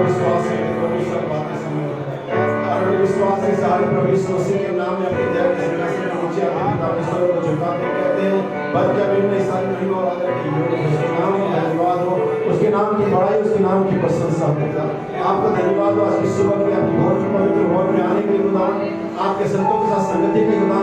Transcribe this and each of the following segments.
विश्वास है कि प्रभु सब बातें समझ और विश्वास के सारे प्रभु यीशु मसीह के नाम में अपने दया के सिंहासन से नीचे आके पिता के स्वर को झुका के कहते हैं बद क्या बिन सारी महिमा और आदर की हो उसके नाम का धन्यवाद हो, उसके नाम की बड़ाई, उसके नाम की प्रशंसा हो। पिता आपका धन्यवाद हो आज की सुबह के आपकी भवन में पवित्र भवन में आने के लिए खुदा, आपके संतों के साथ संगति के खुदा,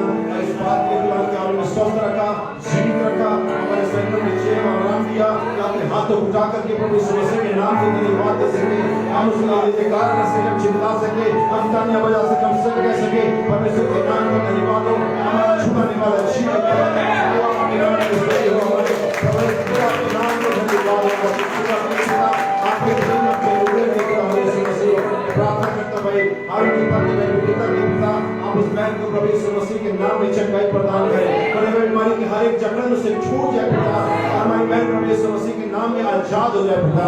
इस बात के खुदा कि आपने स्वस्थ रखा, जीवित रखा, हमारे शरीर में चैन और आराम दिया कि आपने हाथों उठा करके प्रभु यीशु मसीह के नाम से धन्यवाद दे सके, हम उसका जयकार कर सके, हम चिल्ला सके, हम तालियां बजा सके, हम सब कह सके परमेश्वर के नाम का धन्यवाद हो। हमारा छुपाने वाला जीवन आपके नाम के सही हो, आपके नाम को धन्यवाद हो। आपके प्रेम के उड़े देखकर हमें यीशु मसीह प्रार्थना करता भाई हर की पिता के पिता आप उस बहन को प्रभु यीशु मसीह के नाम में चंगाई प्रदान करें, बड़े बीमारी की हर एक जकड़न से छूट जाए पिता, हमारी बहन प्रभु यीशु मसीह के नाम में आजाद हो जाए पिता,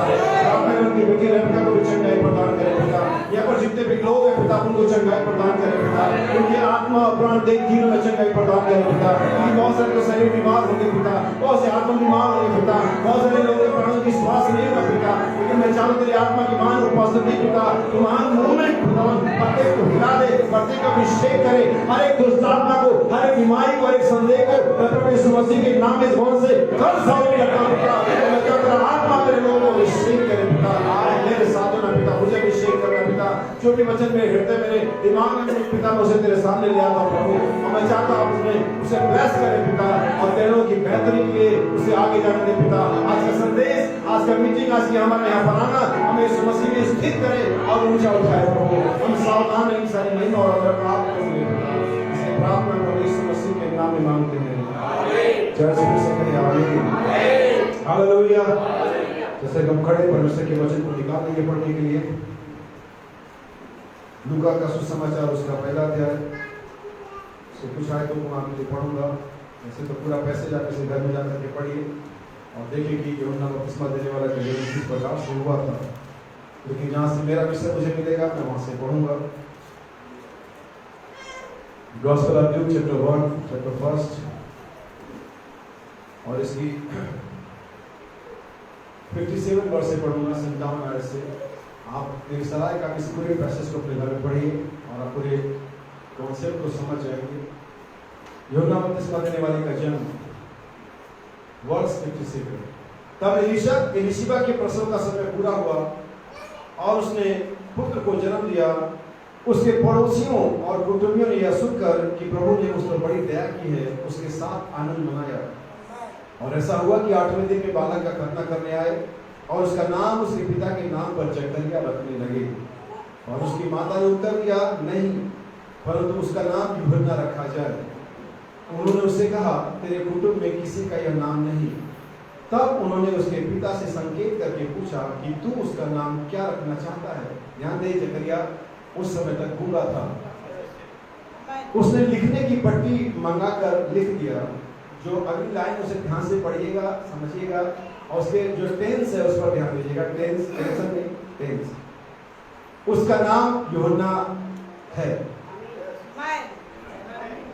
आपने उनकी बेटी रेबका को भी चंगाई प्रदान करें पिता, यहाँ पर जितने भी लोग हैं पिता उनको चंगाई प्रदान करें पिता, उनके आत्मा प्राण देह तीनों में चंगाई प्रदान करें पिता, बहुत सारे तो शरीर बीमार होंगे पिता, बहुत से आत्मा बीमार होंगे पिता, बहुत सारे लोगों के प्राणों की श्वास नहीं होगा पिता, लेकिन मैं चाहूँ तेरी आत्मा की मान उपस्थिति पिता तुम्हारे मुंह में प्रत्येक को हिला दे, प्रत्येक को अभिषेक करे, हर एक दुष्ट आत्मा को, हर एक बीमारी को, हर एक संदेह को प्रभु यीशु मसीह के नाम में भवन से कर सामने रखा पिता, मैं कहता हूं आत्मा मेरे लोगों को अभिषेक करे पिता, मेरे साथ होना पिता, मुझे अभिषेक करना पिता, जो भी वचन मेरे हृदय मेरे दिमाग में पिता मैं उसे तेरे सामने ले आता हूं प्रभु, और मैं चाहता हूं उसे ब्लेस करे पिता, और तेरे की बेहतरी के लिए उसे आगे जाने दे पिता। आज का संदेश, आज का मीटिंग, आज की हमारे यहाँ पर आना हमें यीशु मसीह में स्थित करे और ऊंचा उठाए प्रभु, हम सावधान नहीं सारी महिमा और आदर प्राप्त करेंगे पिता, इसे प्रार्थना प्रभु यीशु मसीह के नाम में मांगते हैं, जय श्री कृष्ण, आमीन, हालेलुया। जैसे हम खड़े परमेश्वर के वचन को निकालेंगे पढ़ने के लिए, लूका का सुसमाचार उसका पहला अध्याय से कुछ आयतों को आपके लिए पढ़ूंगा, वैसे तो पूरा पैसेज आप इसे घर में जाकर के पढ़िए और देखिए कि यूहन्ना बपतिस्मा देने वाला का जीवन किस प्रकार से हुआ था, लेकिन जहाँ से मेरा विषय मुझे मिलेगा मैं वहाँ से पढ़ूंगा। Gospel of Luke chapter 1 chapter 1 और इसकी 57 वर्ष से पढ़ूंगा, 57 आयत से। आप मेरी सलाह का इस पूरे पैसेज को अपने घर में पढ़िए और आप पूरे कॉन्सेप्ट को समझ जाएंगे। यूहन्ना बपतिस्मा देने वाले का जन्म वर्ष 57। तब एलीशिबा के प्रसव का समय पूरा हुआ और उसने पुत्र को जन्म दिया। उसके पड़ोसियों और कुटुंबियों ने यह सुनकर कि प्रभु ने उस पर बड़ी दया की है, उसके साथ आनंद मनाया। और ऐसा हुआ कि 8वें दिन में बालक का खतना करने आए और उसका नाम उसके पिता के नाम पर जकरिया रखने लगे। और उसकी माता ने उत्तर दिया, नहीं, परंतु उसका नाम यूहन्ना रखा जाए। उन्होंने उससे कहा, तेरे कुटुंब में किसी का यह नाम नहीं। तब उन्होंने उसके पिता से संकेत करके पूछा कि तू उसका नाम क्या रखना चाहता है। ध्यान दे, जकरिया उस समय तक गूंगा था। उसने लिखने की पट्टी मंगाकर लिख दिया। जो अगली लाइन उसे ध्यान से पढ़िएगा, समझिएगा और उसके जो टेंस है उस पर ध्यान दीजिएगा। टेंस टेंशन नहीं, टेंस। उसका नाम यूहन्ना है।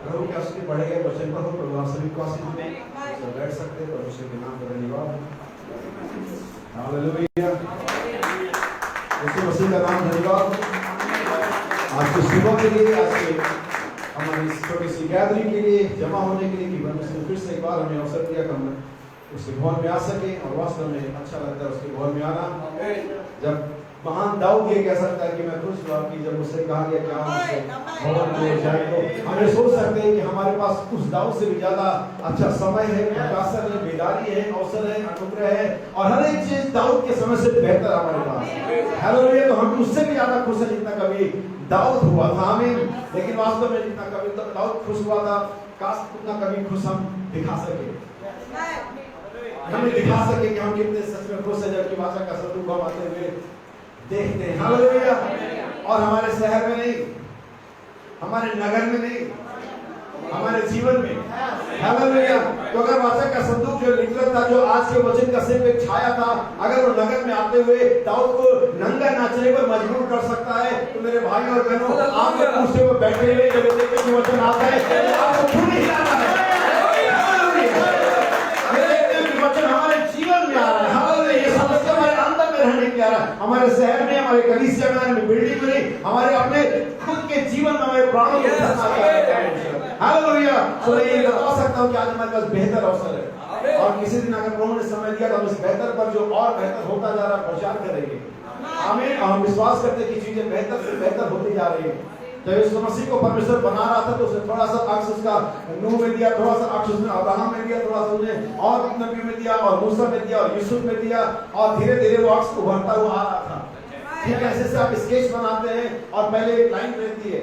प्रभु के आशीष पढ़े गए वचन पर हो, प्रभु आप सभी को आशीष दें। सब बैठ सकते हैं, परमेश्वर के नाम पर धन्यवाद। हालेलुया, यीशु मसीह का नाम धन्यवाद। आज की सुबह के लिए, आज के हमारी छोटी सी गैदरिंग के लिए, जमा होने के लिए कि परमेश्वर ने फिर से एक बार हमें अवसर दिया कि हम उसके भवन में आ सके। और वास्तव में अच्छा लगता है उसके भवन में आना। जब महान दाऊद ये कह सकता है कि मैं खुश हुआ कि जब उससे कहा गया कि आप उसके भवन में जाए, तो हमें सोच सकते हैं कि हमारे पास उस दाऊद से भी ज्यादा अच्छा समय है, प्रकाशन है, बेदारी है, अवसर है, अनुग्रह है और हर एक चीज दाऊद के समय से बेहतर हमारे पास। हालेलुया, तो हम उससे भी ज्यादा खुश है जितना कभी दाऊद हुआ था। आमीन। लेकिन वास्तव में जितना कभी दाऊद खुश हुआ था, काश उतना कभी खुश हम दिखा सके, हमें दिखा सके कि हम कितने सच में खुश है जबकि वाचा का संदूक हम आते हुए देखते हैं। हालेलुया। और हमारे शहर में नहीं, हमारे नगर में नहीं, हमारे जीवन में। हालेलुया। तो अगर वाचा का संदूक जो निकला था, जो आज के वचन का सिर्फ एक छाया था, अगर वो नगर में आते हुए दाऊद को नंगा नाचने पर मजबूर कर सकता है, तो मेरे भाई और बहनों, आप कुर्सी पर बैठे हुए जब देखते कि वचन आता है, आपको क्यों नहीं जाना है? वचन हमारे जीवन में आ रहा है। हालेलुया। ये समस्या हमारे अंदर में रहने की जा रहा है। हमारे शहर में, हमारे कलीसिया में, हमारे बिल्डिंग में नहीं, हमारे अपने खुद के जीवन में हमारे प्राणों को धरना चाहता है। हालेलुया। तो ये बता सकता हूँ कि आज हमारे पास बेहतर अवसर है, और किसी दिन अगर प्रभु ने समय दिया तो हम इस बेहतर पर जो और बेहतर होता जा रहा है प्रचार करेंगे। आमीन। हम विश्वास करते हैं कि चीजें बेहतर से बेहतर होती जा रही है। जब यीशु मसीह को परमेश्वर बना रहा था तो उसने थोड़ा सा अक्स उसका नूह में दिया, थोड़ा सा अक्स उसने अब्राहम में दिया, थोड़ा सा उसने और नबी में दिया, और मूसा में दिया, और यूसुफ में दिया, और धीरे धीरे वो अक्स उभरता हुआ आ रहा था। ठीक है, ऐसे से आप स्केच बनाते हैं और पहले एक लाइन रहती है,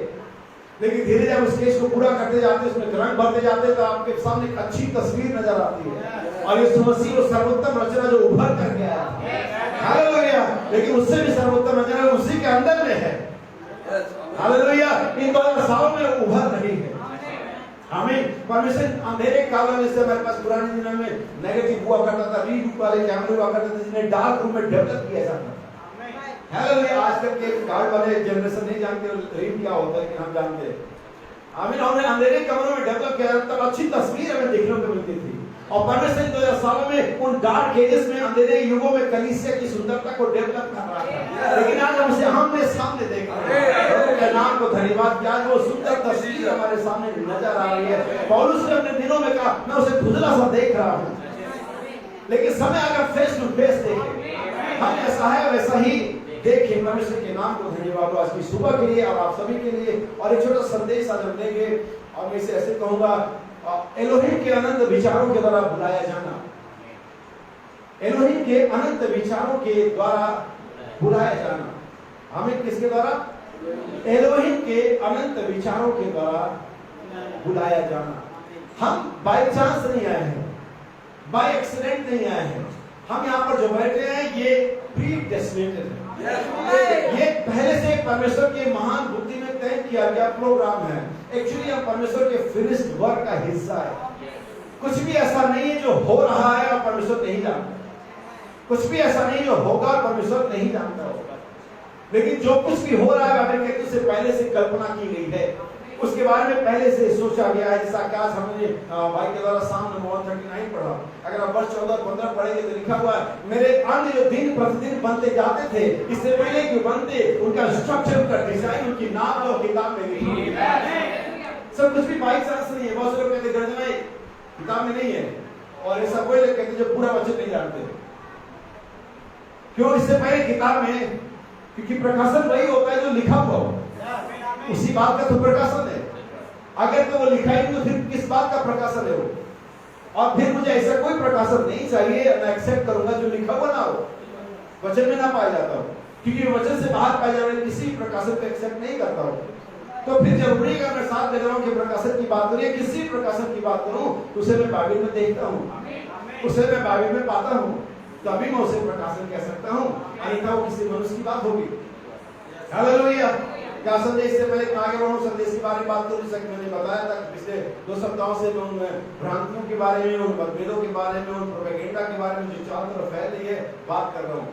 लेकिन धीरे जब उस स्केच को पूरा करते जाते हैं, उसमें रंग भरते जाते हैं, तो आपके सामने एक अच्छी तस्वीर नजर आती है। और यीशु मसीह वो सर्वोत्तम रचना जो उभर कर गया है, हालेलुया, लेकिन उससे भी सर्वोत्तम रचना उसी के अंदर में है। हालेलुया। इन 2000 सालों में उभर रही है। हमें परमेश्वर अंधेरे कालों में से हमारे पास पुराने दिनों में नेगेटिव हुआ करता था, रीड वाले कैमरे हुआ करते थे, जिन्हें डार्क रूम में डेवलप किया जाता था। हालेलुया। आजकल के कार्ड वाले जनरेशन नहीं जानते रीड क्या होता है, कि हम जानते हैं। आमीन। हमने अंधेरे कमरों में डेवलप किया, तब अच्छी तस्वीर हमें देखने को मिलती थी। और परमेश्वर 2000 सालों में उन डार्क एजेस में, अंधेरे युगों में कलीसिया की सुंदरता को डेवलप कर रहा था। लेकिन आज हम उसे हमने सामने देख रहे हैं। प्रभु के नाम को धन्यवाद कि आज वो सुंदर तस्वीर हमारे सामने नजर आ रही है। पौलुस ने अपने दिनों में कहा, मैं उसे धुंधला सा देख रहा हूँ, लेकिन समय अगर फेस टू फेस देखे, हम ऐसा है वैसा ही देखें। परमेश्वर के नाम को धन्यवाद आज की सुबह के लिए और आप सभी के लिए। और एक छोटा संदेश आज हम देंगे, और मैं इसे ऐसे कहूंगा, एलोहिम के अनंत विचारों के द्वारा बुलाया जाना। एलोहिम के अनंत विचारों के द्वारा बुलाया जाना। हमें किसके द्वारा? एलोहिम के अनंत विचारों के द्वारा बुलाया जाना। हम बाय चांस नहीं आए हैं, बाय एक्सीडेंट नहीं आए हैं। हम यहाँ पर जो बैठे हैं ये प्री डेस्टिनेटेड है। ये पहले से परमेश्वर के महान बुद्धि में तय किया गया प्रोग्राम है। एक्चुअली हम परमेश्वर के फिनिश्ड वर्क का हिस्सा है। कुछ भी ऐसा नहीं है जो हो रहा है और परमेश्वर नहीं जानता। कुछ भी ऐसा नहीं जो होगा और परमेश्वर नहीं जानता होगा। लेकिन जो कुछ भी हो रहा है बाइबल कहती है उससे पहले से कल्पना की गई है, उसके बारे में पहले से सोचा गया है। जैसा कि आज हमने भाई के द्वारा साम नंबर 139 पढ़ा। अगर आप वर्ष 14 और 15 पढ़ेंगे तो लिखा हुआ है, मेरे अंग जो दिन प्रतिदिन बनते जाते थे, इससे पहले कि बनते उनका स्ट्रक्चर, उनका डिजाइन, उनकी नाम और किताब में लिखी है। सब कुछ भी बाई चांस नहीं है। बहुत से लोग कहते गर्जनाएं किताब में नहीं है, और ऐसा कोई लोग कहते जो पूरा वचन नहीं जानते। क्यों? इससे पहले किताब में, क्योंकि प्रकाशन वही होता है जो लिखा हुआ हो, उसी बात का तो प्रकाशन है। अगर तो वो लिखा ही तो फिर किस बात का प्रकाशन है वो? और फिर मुझे ऐसा कोई प्रकाशन नहीं चाहिए, मैं एक्सेप्ट करूंगा जो लिखा हुआ ना हो, वचन में ना पाया जाता हो, क्योंकि वचन से बाहर पाया जाने किसी प्रकाशन को एक्सेप्ट नहीं करता हो। तो फिर जरूरी है मैं साथ दे रहा हूँ कि प्रकाशन की बात करूँ, किसी प्रकाशन की बात करूँ, उसे मैं बाइबल में देखता हूँ, उसे मैं बाइबल में पाता हूँ, तभी मैं उसे प्रकाशन कह सकता हूँ। अन्यथा वो किसी मनुष्य की बात होगी। हालेलुया। क्या संदेश से पहले आगे बढ़ूं, संदेश के बारे में बात करूं। जैसा कि मैंने बताया था पिछले 2 सप्ताहों से मैं उन भ्रांतियों के बारे में, उन मतभेदों के बारे में, उन प्रोपेगेंडा के बारे में जो चारों तरफ फैल रही है बात कर रहा हूं।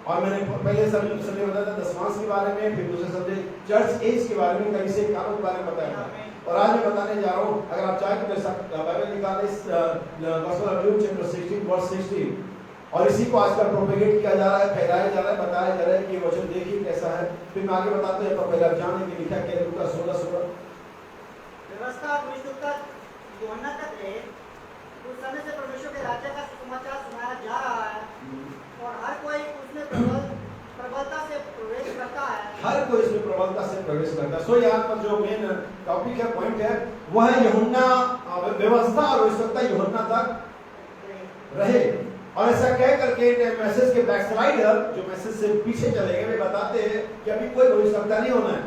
और मैंने पहले संदेश बताया था दशमांश के बारे में, फिर दूसरे संदेश चर्च एज के बारे में, कई से कामों के बारे में बताया था। और आज मैं बताने जा रहा हूं, अगर आप चाहें तो बाइबल निकालें, gospel of Luke chapter 16 verse 16। और इसी को आजकल प्रोपेगेट किया जा रहा है, फैलाया जा रहा है, बताया जा रहा है कि ये वचन देखिए कैसा है। फिर मैं आगे बताते हैं, पर पहले आप जाने की लिखा क्या लूका 16:16 व्यवस्था विशुद्धता यूहन्ना तक रहे। उस समय से परमेश्वर के राज्य का समाचार सुनाया जा रहा है और हर कोई उसमें प्रबलता से प्रवेश करता है। हर कोई इसमें प्रबलता से प्रवेश करता है। सो यहाँ पर जो मेन टॉपिक है, पॉइंट है, वह है यूहन्ना, व्यवस्था और विशुद्धता यूहन्ना तक रहे। और ऐसा कह करके मैसेज के बैकस्लाइडर जो मैसेज से पीछे चले गए, वे बताते हैं कि अभी कोई भविष्यवक्ता नहीं होना है।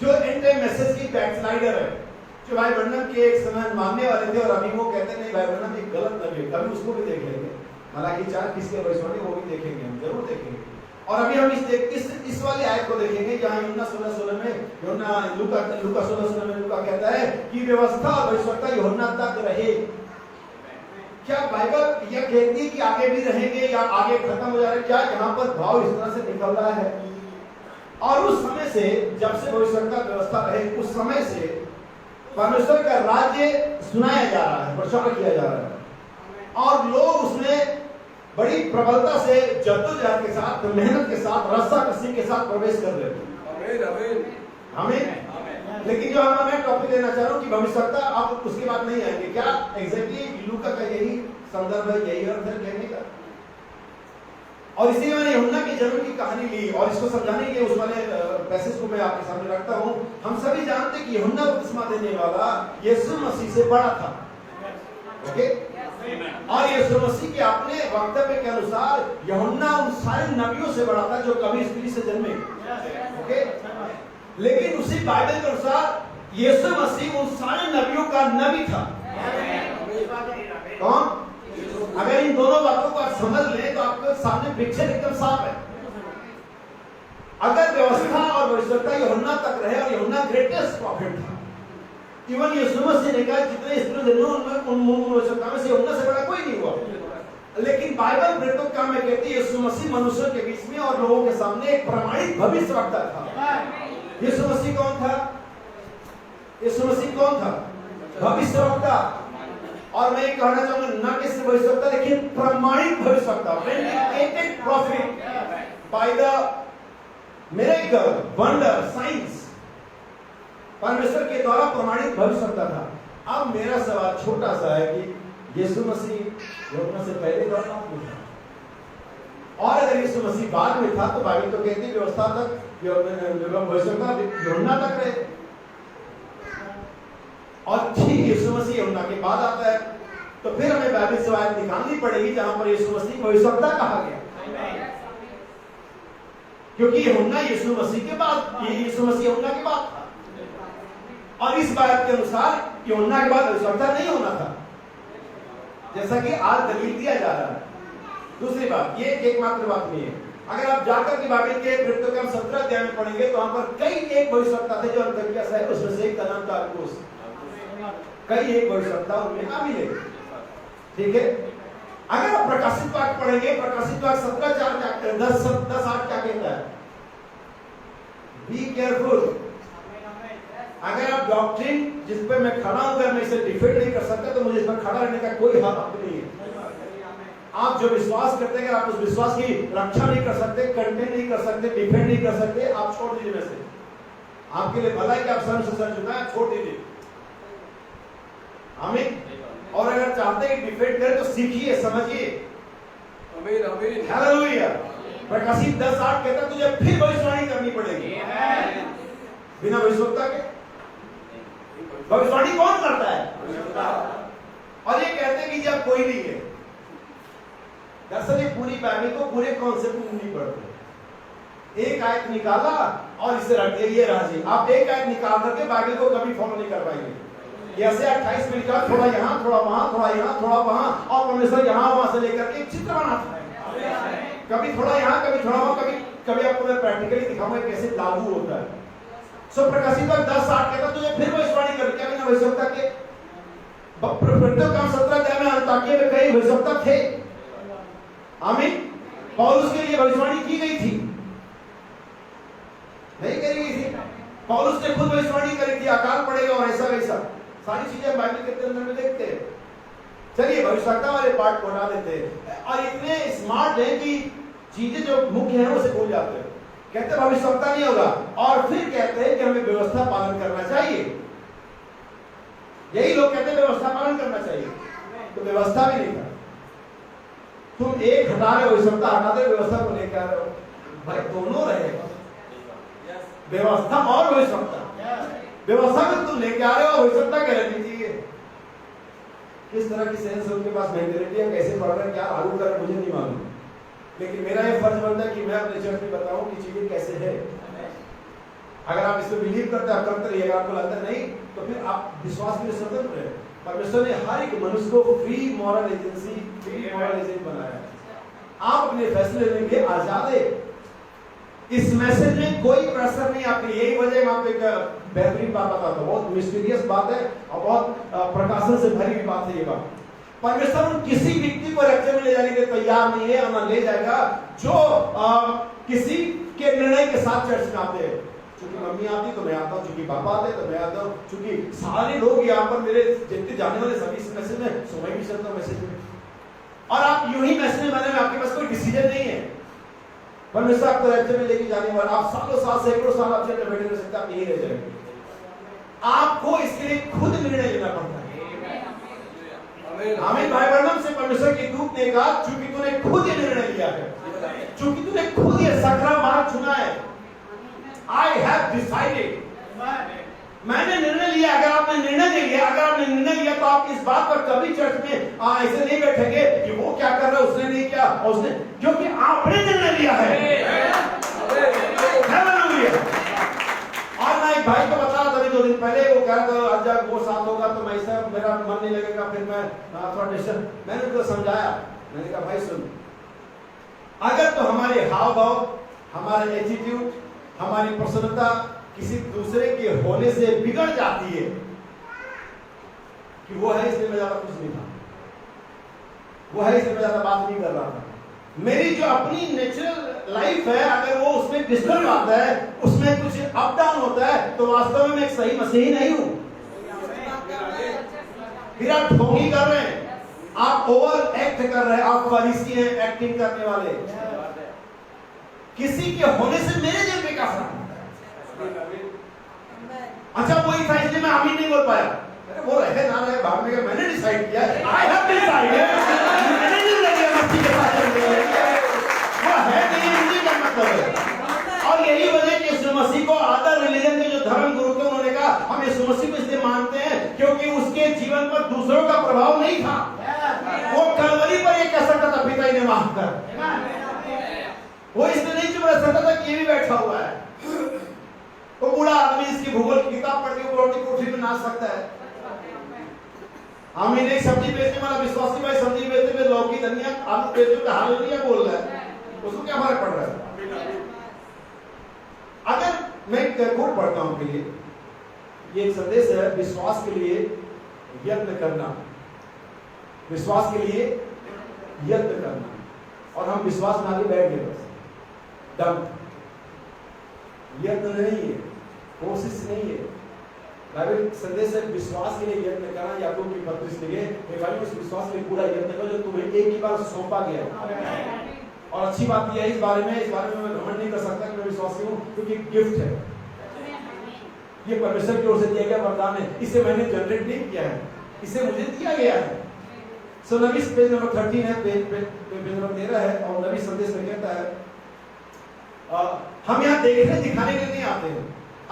जो एंड टाइम मैसेज की बैकस्लाइडर है, जो भाई ब्रैनम के एक समय मानने वाले थे और अभी वो कहते नहीं भाई ब्रैनम एक गलत नबी है, कभी उसको भी देख लेंगे। हालांकि 4 किसके भविष्यवाणी वो भी देखेंगे, हम जरूर देखेंगे। और अभी हम इस वाली आयत को देखेंगे जहां यूहन्ना 16:16 में, यूहन्ना लूका 16:16 में लूका कहता है कि व्यवस्था और भविष्यवक्ता यूहन्ना तक रहे। क्या बाइबल यह कहती है कि आगे भी रहेंगे या आगे खत्म हो जा रहे? क्या यहाँ पर भाव इस तरह से निकल रहा है? और उस समय से, जब से भविष्यवक्ता व्यवस्था रहे, उस समय से परमेश्वर का राज्य सुनाया जा रहा है, प्रचार किया जा रहा है, और लोग उसमें बड़ी प्रबलता से जद्दोजहद के साथ, मेहनत के साथ, रस्साकसी के साथ प्रवेश कर लेते हैं। हमें लेकिन जो मैं टॉपिक देना चाह रहा हूँ कि भविष्यवक्ता, आप उसके बाद नहीं आएंगे। क्या एग्जैक्टली लूका का यही संदर्भ है, यही अर्थ है कहने का। और इसलिए मैंने यूहन्ना के जन्म की कहानी ली और इसको समझाने के लिए उस वाले पैसेज को मैं आपके सामने रखता हूँ। हम सभी जानते कि यूहन्ना बपतिस्मा देने वाला यीशु मसीह से बड़ा था, ओके? और यीशु मसीह के अपने वक्तव्य के अनुसार यूहन्ना उन सारे नबियों से बड़ा था जो कभी स्त्री से जन्मे, ओके? लेकिन उसी बाइबल के अनुसार यीशु मसीह उन सारे नबियों का नबी था। कौन? अगर इन दोनों बातों को आप समझ लें तो आपके सामने पिक्चर एकदम साफ है। अगर व्यवस्था और भविष्यवक्ता यूहन्ना तक रहे, और यूहन्ना ग्रेटेस्ट प्रॉफिट था, इवन यीशु मसीह ने कहा जितने स्त्री जन्मे उन भविष्यवक्ता में से यूहन्ना से बड़ा कोई नहीं हुआ। लेकिन बाइबल प्रेरितों का मैं कहती है यीशु मसीह मनुष्यों के बीच में और लोगों के सामने एक प्रमाणित भविष्यवक्ता था। यीशु मसीह कौन था? यीशु मसीह कौन था? भविष्यवक्ता। और मैं कहना चाहूंगा न कि सिर्फ भविष्यवक्ता, लेकिन प्रमाणिक भविष्यवक्ता, vindicated prophet by the miracle, wonder, signs, परमेश्वर के द्वारा प्रमाणित भविष्यवक्ता था। अब मेरा सवाल छोटा सा है कि यीशु मसीह यूहन्ना से पहले था, और अगर यीशु मसीह बाद में था तो बाइबल तो कहती है व्यवस्था तक भविष्यवक्ता यूहन्ना तक रहे, और ठीक यीशु मसीह यूहन्ना के बाद आता है। तो फिर हमें बाइबल से आयत निकालनी पड़ेगी जहां पर यीशु मसीह भविष्यवक्ता कहा गया, क्योंकि यूहन्ना यीशु मसीह के बाद, यीशु मसीह यूहन्ना के बाद था, और इस बात के अनुसार यूहन्ना के बाद भविष्यवक्ता नहीं होना था, जैसा कि आज दलील दिया जा रहा है। दूसरी बात, ये एकमात्र बात नहीं है। अगर आप जाकर के बाइबल के प्रेरितों के हम 17 अध्याय में पढ़ेंगे तो वहां पर कई एक भविष्यवक्ता थे जो अंतकिया है, उसमें से एक का नाम था अगबुस। कई एक भविष्यवक्ता उनमें आ मिले, ठीक है? अगर आप प्रकाशित वाक्य पढ़ेंगे, प्रकाशित वाक्य 17:4 10:8 क्या कहता है? Be careful. अगर आप डॉक्ट्रिन जिस पे मैं खड़ा हूं, अगर मैं इसे डिफेंड नहीं कर सकता तो मुझे इस पर खड़ा रहने का कोई हक नहीं है। आप जो विश्वास करते हैं, अगर आप उस विश्वास की रक्षा नहीं कर सकते, कंटेन नहीं कर सकते, डिफेंड नहीं कर सकते, आप छोड़ दीजिए। वैसे आपके लिए भला है कि आप सर से सर झुकाएं, छोड़ दीजिए। आमीन। और अगर चाहते हैं डिफेंड करें तो सीखिए, समझिए। आमीन आमीन हालेलुया। प्रकाशित 10:8 कहता है तुझे फिर भविष्यवाणी करनी पड़ेगी। बिना भविष्यवक्ता के भविष्यवाणी कौन करता है? और ये कहते हैं कि जब कोई नहीं है। दरअसल ये पूरी बाइबल को पूरे कॉन्सेप्ट में नहीं पढ़ते। एक आयत निकाला और इसे रख दिया, ये राजी। आप एक आयत निकाल करके बाइबल को कभी फॉलो नहीं कर पाएंगे। ऐसे 28 में लिखा, थोड़ा यहाँ, थोड़ा वहां, थोड़ा यहाँ, थोड़ा वहां, और परमेश्वर यहाँ वहां से लेकर के एक चित्र बनाता है। कभी थोड़ा यहाँ, कभी थोड़ा वहां, कभी आपको मैं प्रैक्टिकली दिखाऊंगा कैसे लागू होता है। सो प्रकाशित 10:8 कहता तुझे फिर भविष्यवाणी कर, क्या बिना भविष्यवक्ता के? प्रेरितों का 17 अध्याय में अंताकिया में कई भविष्यवक्ता थे। आमीन। पौलुस के लिए भविष्यवाणी की गई थी, नहीं करी गई थी? पौलुस ने खुद भविष्यवाणी करी थी, अकाल पड़ेगा और ऐसा वैसा, सारी चीजें बाइबल के अंदर में देखते हैं। चलिए भविष्यवक्ता वाले पार्ट को हटा देते हैं, और इतने स्मार्ट हैं कि चीजें जो मुख्य हैं उसे भूल जाते हैं। कहते भविष्यवक्ता नहीं होगा, और फिर कहते हैं कि हमें व्यवस्था पालन करना चाहिए। यही लोग कहते हैं व्यवस्था पालन करना चाहिए, तो व्यवस्था भी नहीं था। तुम एक हटा रहे हो, भविष्यवक्ता हटा दे, व्यवस्था को लेकर आ रहे हो। भाई दोनों रहे, व्यवस्था और भविष्यवक्ता। व्यवस्था में तुम लेके आ रहे हो, भविष्यवक्ता कह रहे दीजिए। किस तरह की सेंस उनके पास मेंटालिटी है, कैसे पढ़ रहे हैं, क्या लागू कर रहे हैं, मुझे नहीं मालूम। लेकिन मेरा ये फर्ज बनता है कि मैं अपने चर्च में बताऊं कि चीजें कैसे है। अगर आप इसमें बिलीव करते हैं, आप करते रहिए। अगर आपको लगता नहीं तो फिर आप विश्वास के लिए स्वतंत्र हैं। परमेश्वर ने हर एक मनुष्य को free moral agency, free moral agent बनाया है। आप अपने फैसले लेंगे, आजाद है। इस मैसेज में कोई प्रेशर नहीं आपके लिए। यही वजह मैं आपको एक बेहतरीन बात बताता हूँ, बहुत मिस्टीरियस बात है और बहुत प्रकाशन से भरी हुई बात है। ये बात परमेश्वर किसी व्यक्ति को रखने में ले जाने के तैयार नहीं है, और ले जाएगा जो किसी के निर्णय के साथ चर्च में आते हैं। चूंकि मम्मी आती तो मैं आता हूँ, चूंकि पापा आते तो मैं आता हूँ, चूंकि सारे लोग यहाँ पर मेरे जितने जाने वाले सभी इस मैसेज में समय भी चलता मैसेज में। और आप यूं ही मैसेज में आपके पास कोई डिसीजन नहीं है। परमेश्वर आपको रैप्चर में लेके जाने वाला, आप सालों साल सैकड़ों साल आप चेहरे बैठे रह सकते, आप यही रह जाएंगे। आपको इसके लिए खुद निर्णय लेना पड़ता है। आमीन। भाई ब्रैनम से परमेश्वर के दूत ने कहा, चूंकि तूने खुद ये निर्णय लिया है, चूंकि तूने खुद ये सकरा मार्ग चुना है, I have decided, मैंने निर्णय लिया। अगर आपने निर्णय नहीं लिया, अगर आपने निर्णय लिया तो आप इस बात पर कभी चर्च में ऐसे नहीं बैठेंगे कि वो क्या कर रहा है, उसने नहीं किया और उसने, क्योंकि आपने निर्णय लिया है। हालेलुया। और मैं एक भाई को बता रहा था अभी 2 दिन पहले, वो कह रहा था जब वो साथ होगा तो मैं ऐसा मेरा मन नहीं लगेगा, फिर मैं थोड़ा डिस्टर्ब। मैंने उनको समझाया, मैंने कहा भाई सुन, अगर तो हमारे हाव भाव, हमारे एटीट्यूड, हमारी प्रसन्नता किसी दूसरे के होने से बिगड़ जाती है कि वो है इसलिए मैं ज्यादा कुछ नहीं था, वो है इसलिए मैं ज्यादा बात नहीं कर रहा था, मेरी जो अपनी नेचुरल लाइफ है अगर वो उसमें डिस्टर्ब आता है, उसमें कुछ अप डाउन होता है, तो वास्तव में मैं एक सही मसीही नहीं हूं। फिर आप ढोंगी कर रहे हैं, आप ओवर एक्ट कर रहे हैं, आप फरीसी हैं, एक्टिंग करने वाले। किसी के होने से मेरे दिल पे क्या फर्क पड़ता है? अच्छा वही था इसलिए मैं आमीन नहीं बोल पाया। अरे वो रहे ना रहे भाग में, मैंने डिसाइड किया, आई हैव डिसाइडेड, मैंने निर्णय लिया मस्ती के साथ चलने के, वो है नहीं, मुझे क्या मतलब है। और यही वजह कि यीशु मसीह को अदर रिलीजन के जो धर्म गुरु थे उन्होंने कहा हम यीशु मसीह को इसलिए मानते हैं क्योंकि उसके जीवन पर दूसरों का प्रभाव नहीं था। वो कलवरी पर ये कह सकता था पिता ने माफ कर, वो इसलिए नहीं चुप रह सकता था कि ये भी बैठा हुआ है। वो बूढ़ा आदमी इसकी भूगोल की किताब पढ़ के रोटी कोठरी में नाच सकता है। आमीन। एक सब्जी बेचने वाला विश्वासी भाई सब्जी बेचते हुए लौकी धनिया आलू बेचते हुए हालेलुया बोल रहा है, उसको क्या फर्क पड़ रहा है? अगर मैं एक कोट पढ़ता हूं के लिए, ये एक संदेश है विश्वास के लिए यत्न करना, विश्वास के लिए यत्न करना, और हम विश्वास में आगे बैठ गए बस दम, यत्न नहीं है, कोशिश नहीं है। बाइबल संदेश है विश्वास के लिए यत्न करना। याकूब की 32 लिखे, हे भाई उस विश्वास में पूरा यत्न करो जो तुम्हें एक ही बार सौंपा गया। और अच्छी बात यह है इस बारे में मैं घमंड नहीं कर सकता कि मैं विश्वासी हूं, क्योंकि गिफ्ट है, ये परमेश्वर की ओर से दिया गया वरदान है, इसे मैंने जनरेट नहीं किया है, इसे मुझे दिया गया है। सो नबी पेज नंबर 13 है, पेज नंबर 13 है, और नबी संदेश में कहता है हम यहाँ देखने दिखाने के लिए नहीं आते हैं।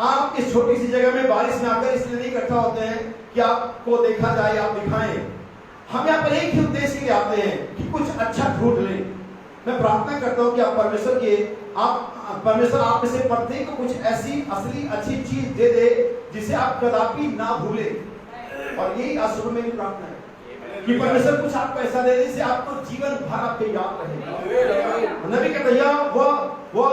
आप इस छोटी सी जगह में बारिश में आकर इसलिए नहीं इकट्ठा होते हैं कि आपको देखा जाए, आप दिखाएं। हम यहाँ पर एक ही उद्देश्य के लिए आते हैं कि कुछ अच्छा फ्रूट लें। मैं प्रार्थना करता हूँ कि आप परमेश्वर आप में से प्रत्येक को कुछ ऐसी असली अच्छी चीज दे दे जिसे आप कदापि ना भूले। और यही आशुभ मेरी प्रार्थना है कि परमेश्वर कुछ आपको ऐसा दे दे जिसे आपको जीवन भर आपके याद रहेगा। नबी कहता वो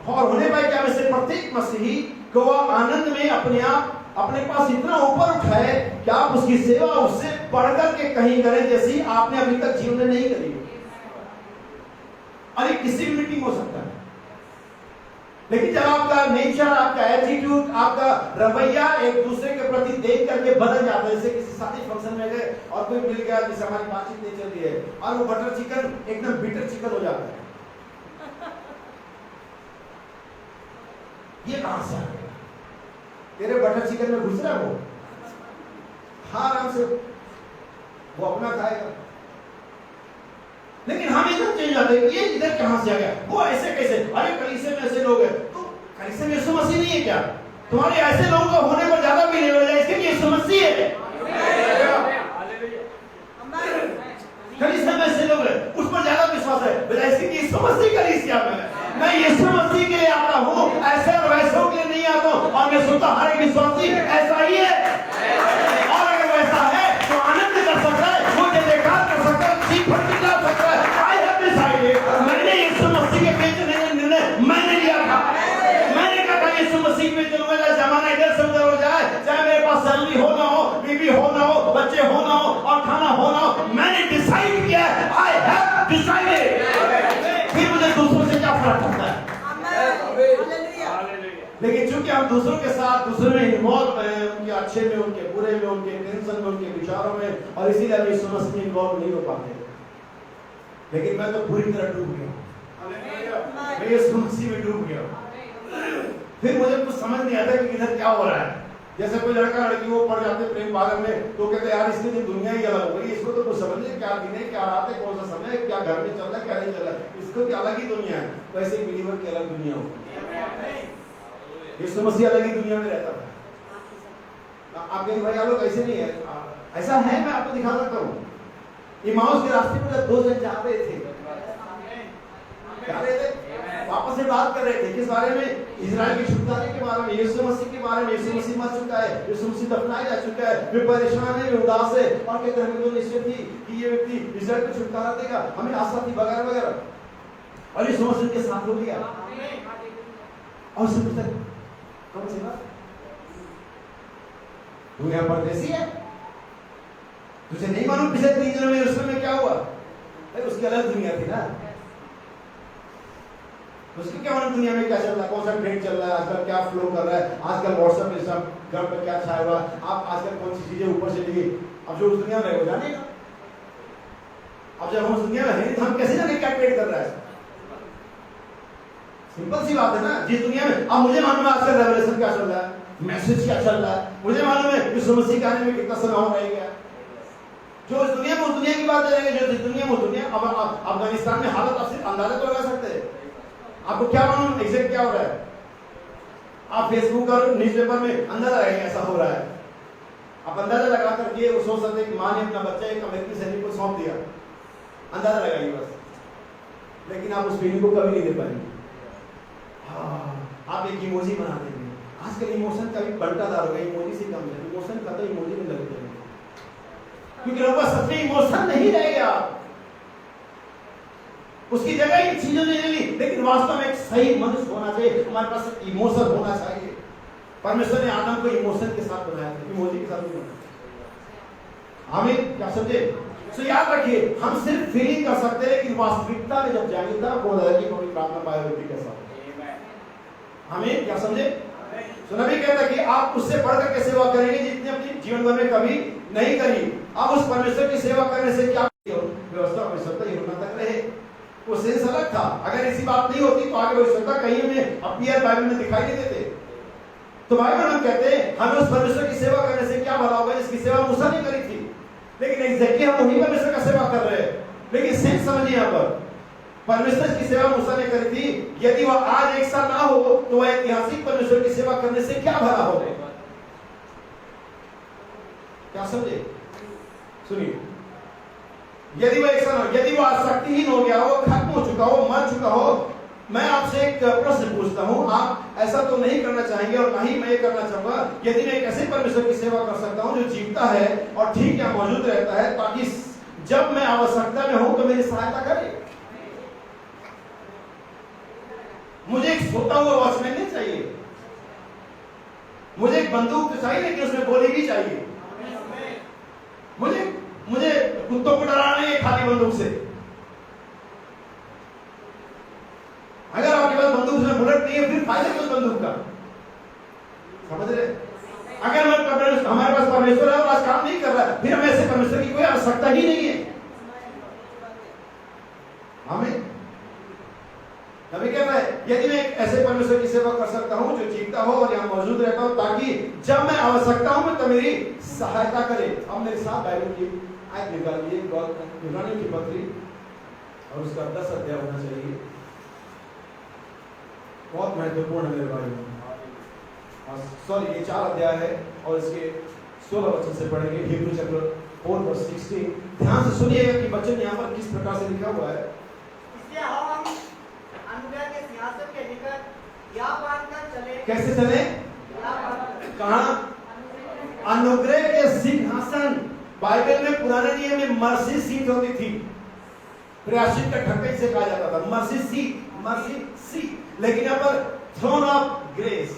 और होने पाए क्या में से प्रत्येक मसीही को वह आनंद में अपने पास इतना ऊपर उठाए कि आप उसकी सेवा उससे बढ़कर के कहीं करें जैसी आपने अभी तक जीवन में नहीं करी। अरे किसी भी मीटिंग हो सकता है, लेकिन जब आपका नेचर, आपका एटीट्यूड, आपका रवैया एक दूसरे के प्रति देख करके बदल जाता है। जैसे किसी शादी फंक्शन में गए और कोई मिल गया जिससे हमारी बातचीत नहीं चल रही है और वो बटर चिकन एकदम बिटर चिकन हो जाता है, ये कहां से आ गया? तेरे बटर चिकन में घुस रहा है वो, हाँ आराम से वो अपना खाएगा, लेकिन हम एकदम चेंज जाते हैं। ये इधर कहां से आ गया? वो ऐसे कैसे? अरे कलीसिया में ऐसे लोग हैं, तो कलीसिया में यीशु मसीह नहीं है क्या? तुम्हारे ऐसे लोगों का होने पर ज्यादा भी नहीं हो जाए इसके यीशु मसीह है। कलीसिया में ऐसे लोग हैं उस पर ज्यादा विश्वास है, बजाय इसके यीशु मसीह कलीसिया में है। मैं यीशु मसीह के लिए आता हूँ, ऐसे और वैसों के लिए नहीं आता हूँ। और मैं सुनता हर एक विश्वासी ऐसा ही है, और अगर वैसा है तो आनंद कर सकता है, वो जयकार कर सकता है, चीख फट चिल्ला सकता है। I have decided, मैंने यीशु मसीह के बीच निर्णय मैंने लिया था। मैंने कहा था यीशु मसीह में चलूंगा, चाहे जमाना इधर से उधर हो जाए, चाहे मेरे पास सैलरी हो ना हो, बीवी हो ना हो, बच्चे हो ना हो और खाना हो ना हो, मैंने डिसाइड किया है। I have decided। फिर मुझे दूसरों से क्या फर्क पड़ता है? लेकिन चूंकि हम दूसरों के साथ दूसरों में इन्वॉल्व हैं, उनके अच्छे में, उनके बुरे में, उनके टेंशन में, उनके विचारों में, और इसीलिए हम यीशु मसीह में इन्वॉल्व नहीं हो पाते। लेकिन मैं तो पूरी तरह डूब गया, मैं यीशु मसीह में डूब गया। फिर मुझे कुछ समझ नहीं आता कि इधर क्या हो रहा है। जैसे कोई लड़का लड़की वो पड़ जाते प्रेम पागल में, तो कहते यार इसकी तो दुनिया ही अलग हो गई, इसको तो कुछ समझ नहीं क्या दिन है, क्या रात है, कौन सा समय है, क्या घर में चल रहा है, क्या नहीं चल रहा है, इसको क्या अलग ही दुनिया है। वैसे ही बिलीवर की अलग दुनिया हो। यीशु मसीह अलग ही दुनिया में रहता था। आप कहेंगे भाई आप लोग ऐसे नहीं है, ऐसा है, मैं आपको दिखा सकता हूँ। इमाउस के रास्ते पर जब 2 जन जा रहे थे, क्या रहे थे, आपस में बात कर रहे थे किस बारे में, इजराइल के छुटकारे के बारे में, यीशु मसीह के बारे में। यीशु मसीह मर चुका है, यीशु मसीह दफनाया जा चुका है, वे परेशान है, वे उदास है, और कहते हैं हमें तो निश्चित थी कि ये व्यक्ति इजराइल को छुटकारा देगा, हमें आशा थी वगैरह वगैरह। और यीशु मसीह के साथ हो गया। और उससे पूछता कौन सी बात, तू यहाँ परदेसी है, तुझे नहीं मालूम पिछले 3 दिनों में यरूशलेम में क्या हुआ? अरे उसकी अलग दुनिया थी ना, उसकी क्या मालूम दुनिया में क्या चल रहा है, कौन सा ट्रेंड चल रहा है, आजकल क्या फ्लो कर रहा है, आजकल व्हाट्सएप पे सब घर पर क्या छाया हुआ, आप आजकल कौन सी चीजें ऊपर चली गई। अब जो उस दुनिया में हो जाने, अब जब हम उस दुनिया में हैं तो हम कैसे जाने क्या ट्रेंड कर रहा है। सिंपल सी बात है ना, जिस दुनिया में अब मुझे मालूम है आजकल रेवलेशन क्या चल रहा है, मैसेज क्या चल रहा है, मुझे मालूम है यीशु मसीह के आने में कितना समय और रह गया। जो उस दुनिया में उस दुनिया की बात करेंगे, जो इस दुनिया में उस दुनिया। अब अफगानिस्तान में हालत आप सिर्फ अंदाजा तो लगा सकते हैं, आपको क्या मालूम एग्जैक्ट क्या हो रहा है। आप फेसबुक और न्यूज़पेपर में अंदाजा लगाएंगे ऐसा हो रहा है, आप अंदाजा लगा करके वो सोच सकते हैं कि माँ ने अपना बच्चा एक अमेरिकी सैनिक को सौंप दिया, अंदाजा लगाइए बस। लेकिन आप उस फीलिंग को कभी नहीं दे पाएंगे। आप एक इमोजी बना देंगे। आजकल इमोशन का भी बंटादार हो गया, इमोजी से कम है, इमोशन का तो इमोजी में लगते हैं, क्योंकि लोगों का सच में इमोशन नहीं रह गया, उसकी जगह इन चीजों ने ले ली। लेकिन वास्तव में एक सही मनुष्य होना चाहिए, हमारे पास इमोशन होना चाहिए। परमेश्वर ने आदम को इमोशन के साथ बनाया था, इमोजी के साथ नहीं बनाया। हमें क्या समझे? तो याद रखिए, हम सिर्फ फीलिंग कर सकते हैं, लेकिन वास्तविकता में जब जाएंगे तब बोला जाए कि पवित्र आत्मा बायोलॉजी के साथ। हमें क्या समझे? तो नबी कहता है कि आप उससे बढ़कर के सेवा करेंगे जितने अपने जीवन भर में कभी नहीं करी। अब उस परमेश्वर की सेवा करने से क्या व्यवस्था परमेश्वर यूहन्ना तक रहे, वो सेंस अलग था। अगर ऐसी बात नहीं होती तो आगे भविष्यता कहीं में अपीयर बाइबल में दिखाई नहीं देते। तो बाइबल हम कहते हैं हमें उस परमेश्वर की सेवा करने से क्या भला होगा जिसकी सेवा मूसा ने करी थी, लेकिन एग्जैक्टली हम वही परमेश्वर का सेवा कर रहे हैं। लेकिन सेंस समझिए, यहाँ पर परमेश्वर की सेवा मूसा ने करी थी, यदि वह आज एक साल ना हो तो वह ऐतिहासिक परमेश्वर की सेवा करने से क्या भला होगा। क्या समझे? सुनिए, यदि वह एक साल, यदि वह शक्तिहीन हो गया हो, खत्म हो चुका हो, मर चुका हो, मैं आपसे एक प्रश्न पूछता हूं, आप ऐसा तो नहीं करना चाहेंगे और ना ही मैं ये करना चाहूंगा, यदि मैं एक ऐसे परमेश्वर की सेवा कर सकता हूं जो जीवता है और ठीक या मौजूद रहता है, ताकि जब मैं आवश्यकता में हूं तो मेरी सहायता करे। मुझे एक सोता हुआ वॉचमैन नहीं चाहिए, मुझे एक बंदूक तो चाहिए लेकिन उसमें गोली भी चाहिए। मुझे कुत्तों को डराना नहीं है खाली बंदूक से। अगर आपके पास बंदूक में बुलेट नहीं है फिर फायदा क्या उस बंदूक का? समझ रहे? अगर हमारे पास परमेश्वर है और आज काम नहीं कर रहा है, फिर हमें ऐसे परमेश्वर की कोई आवश्यकता ही नहीं है। हमें नबी कह रहा है, यदि मैं एक ऐसे परमेश्वर की सेवा कर सकता हूं जो जीवता हो और यहाँ मौजूद रहता हो, ताकि जब मैं आवश्यकता हूं तो मेरी सहायता करे। अब मेरे साथ बाइबल की आयत निकालिए, इब्रानियों की पत्री और उसका 10 अध्याय होना चाहिए। बहुत महत्वपूर्ण है मेरे भाई। सॉरी, ये 4 अध्याय है और इसके 16 वचन से पढ़ेंगे। Hebrew chapter 4:16। ध्यान से सुनिएगा कि वचन यहाँ पर किस प्रकार से लिखा हुआ है। इसलिए हम अनुग्रह के सिंहासन के निकट या बांधकर चले। कैसे चले? कहाँ? अनुग्रह के सिंहासन। बाइबल में पुराने नियम में मर्सी सीट होती थी, प्रायश्चित का ढक्कन से कहा जाता था मर्सी सीट। लेकिन यहाँ पर थ्रोन ऑफ ग्रेस,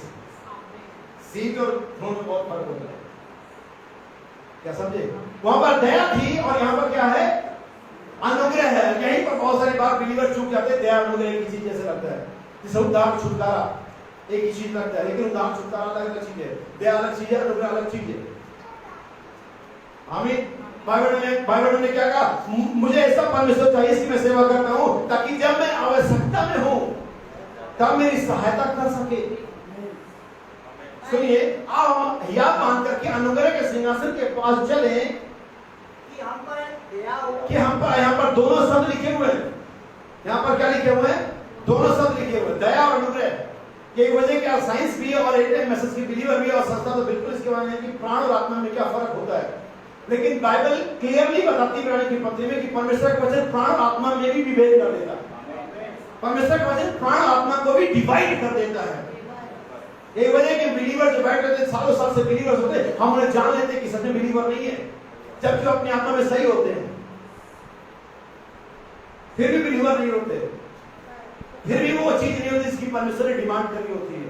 सीट और थ्रोन में बहुत फर्क होता है। क्या समझे? वहां पर दया थी और यहाँ पर क्या है? अनुग्रह है। यहीं पर बहुत सारी बार बिलीवर चूक जाते हैं, दया अनुग्रह की चीज जैसे लगता है, जैसे उद्धार छुटकारा। एक ही चीज लगता है, लेकिन उद्धार छुटकारा अलग चीज है, दया अलग चीज है, अनुग्रह अलग चीज है। आमीन। बाइबल ने क्या कहा, मुझे ऐसा परमेश्वर चाहिए इसकी मैं सेवा करता हूं ताकि जब मैं आवश्यकता में हूं तब मेरी सहायता कर सके। सुनिए, अब हम यह मान करके अनुग्रह के सिंहासन के पास चले कि हम पर दया हो, कि हम पर यहाँ पर दोनों शब्द लिखे हुए हैं। यहाँ पर क्या लिखे हुए हैं? दोनों शब्द लिखे हुए हैं, दया और अनुग्रह। यही वजह क्या साइंस भी है और एट मैसेज की बिलीवर भी है और संस्था तो बिल्कुल इसके बारे में कि प्राण और आत्मा में क्या फर्क होता है। लेकिन बाइबल क्लियरली बताती है की पत्री में कि परमेश्वर का वचन प्राण और आत्मा में भी विभेद कर देता है। परमेश्वर का वचन प्राण और आत्मा को भी डिवाइड कर देता है। यही वजह कि बिलीवर जो बैठ रहते सालों साल से बिलीवर्स होते, हम उन्हें जान लेते हैं कि सच में बिलीवर नहीं है, जबकि वो अपनी आत्मा में सही होते हैं, फिर भी बिलीवर नहीं होते, फिर भी वो चीज नहीं होती जिसकी परमेश्वर ने डिमांड करी होती है।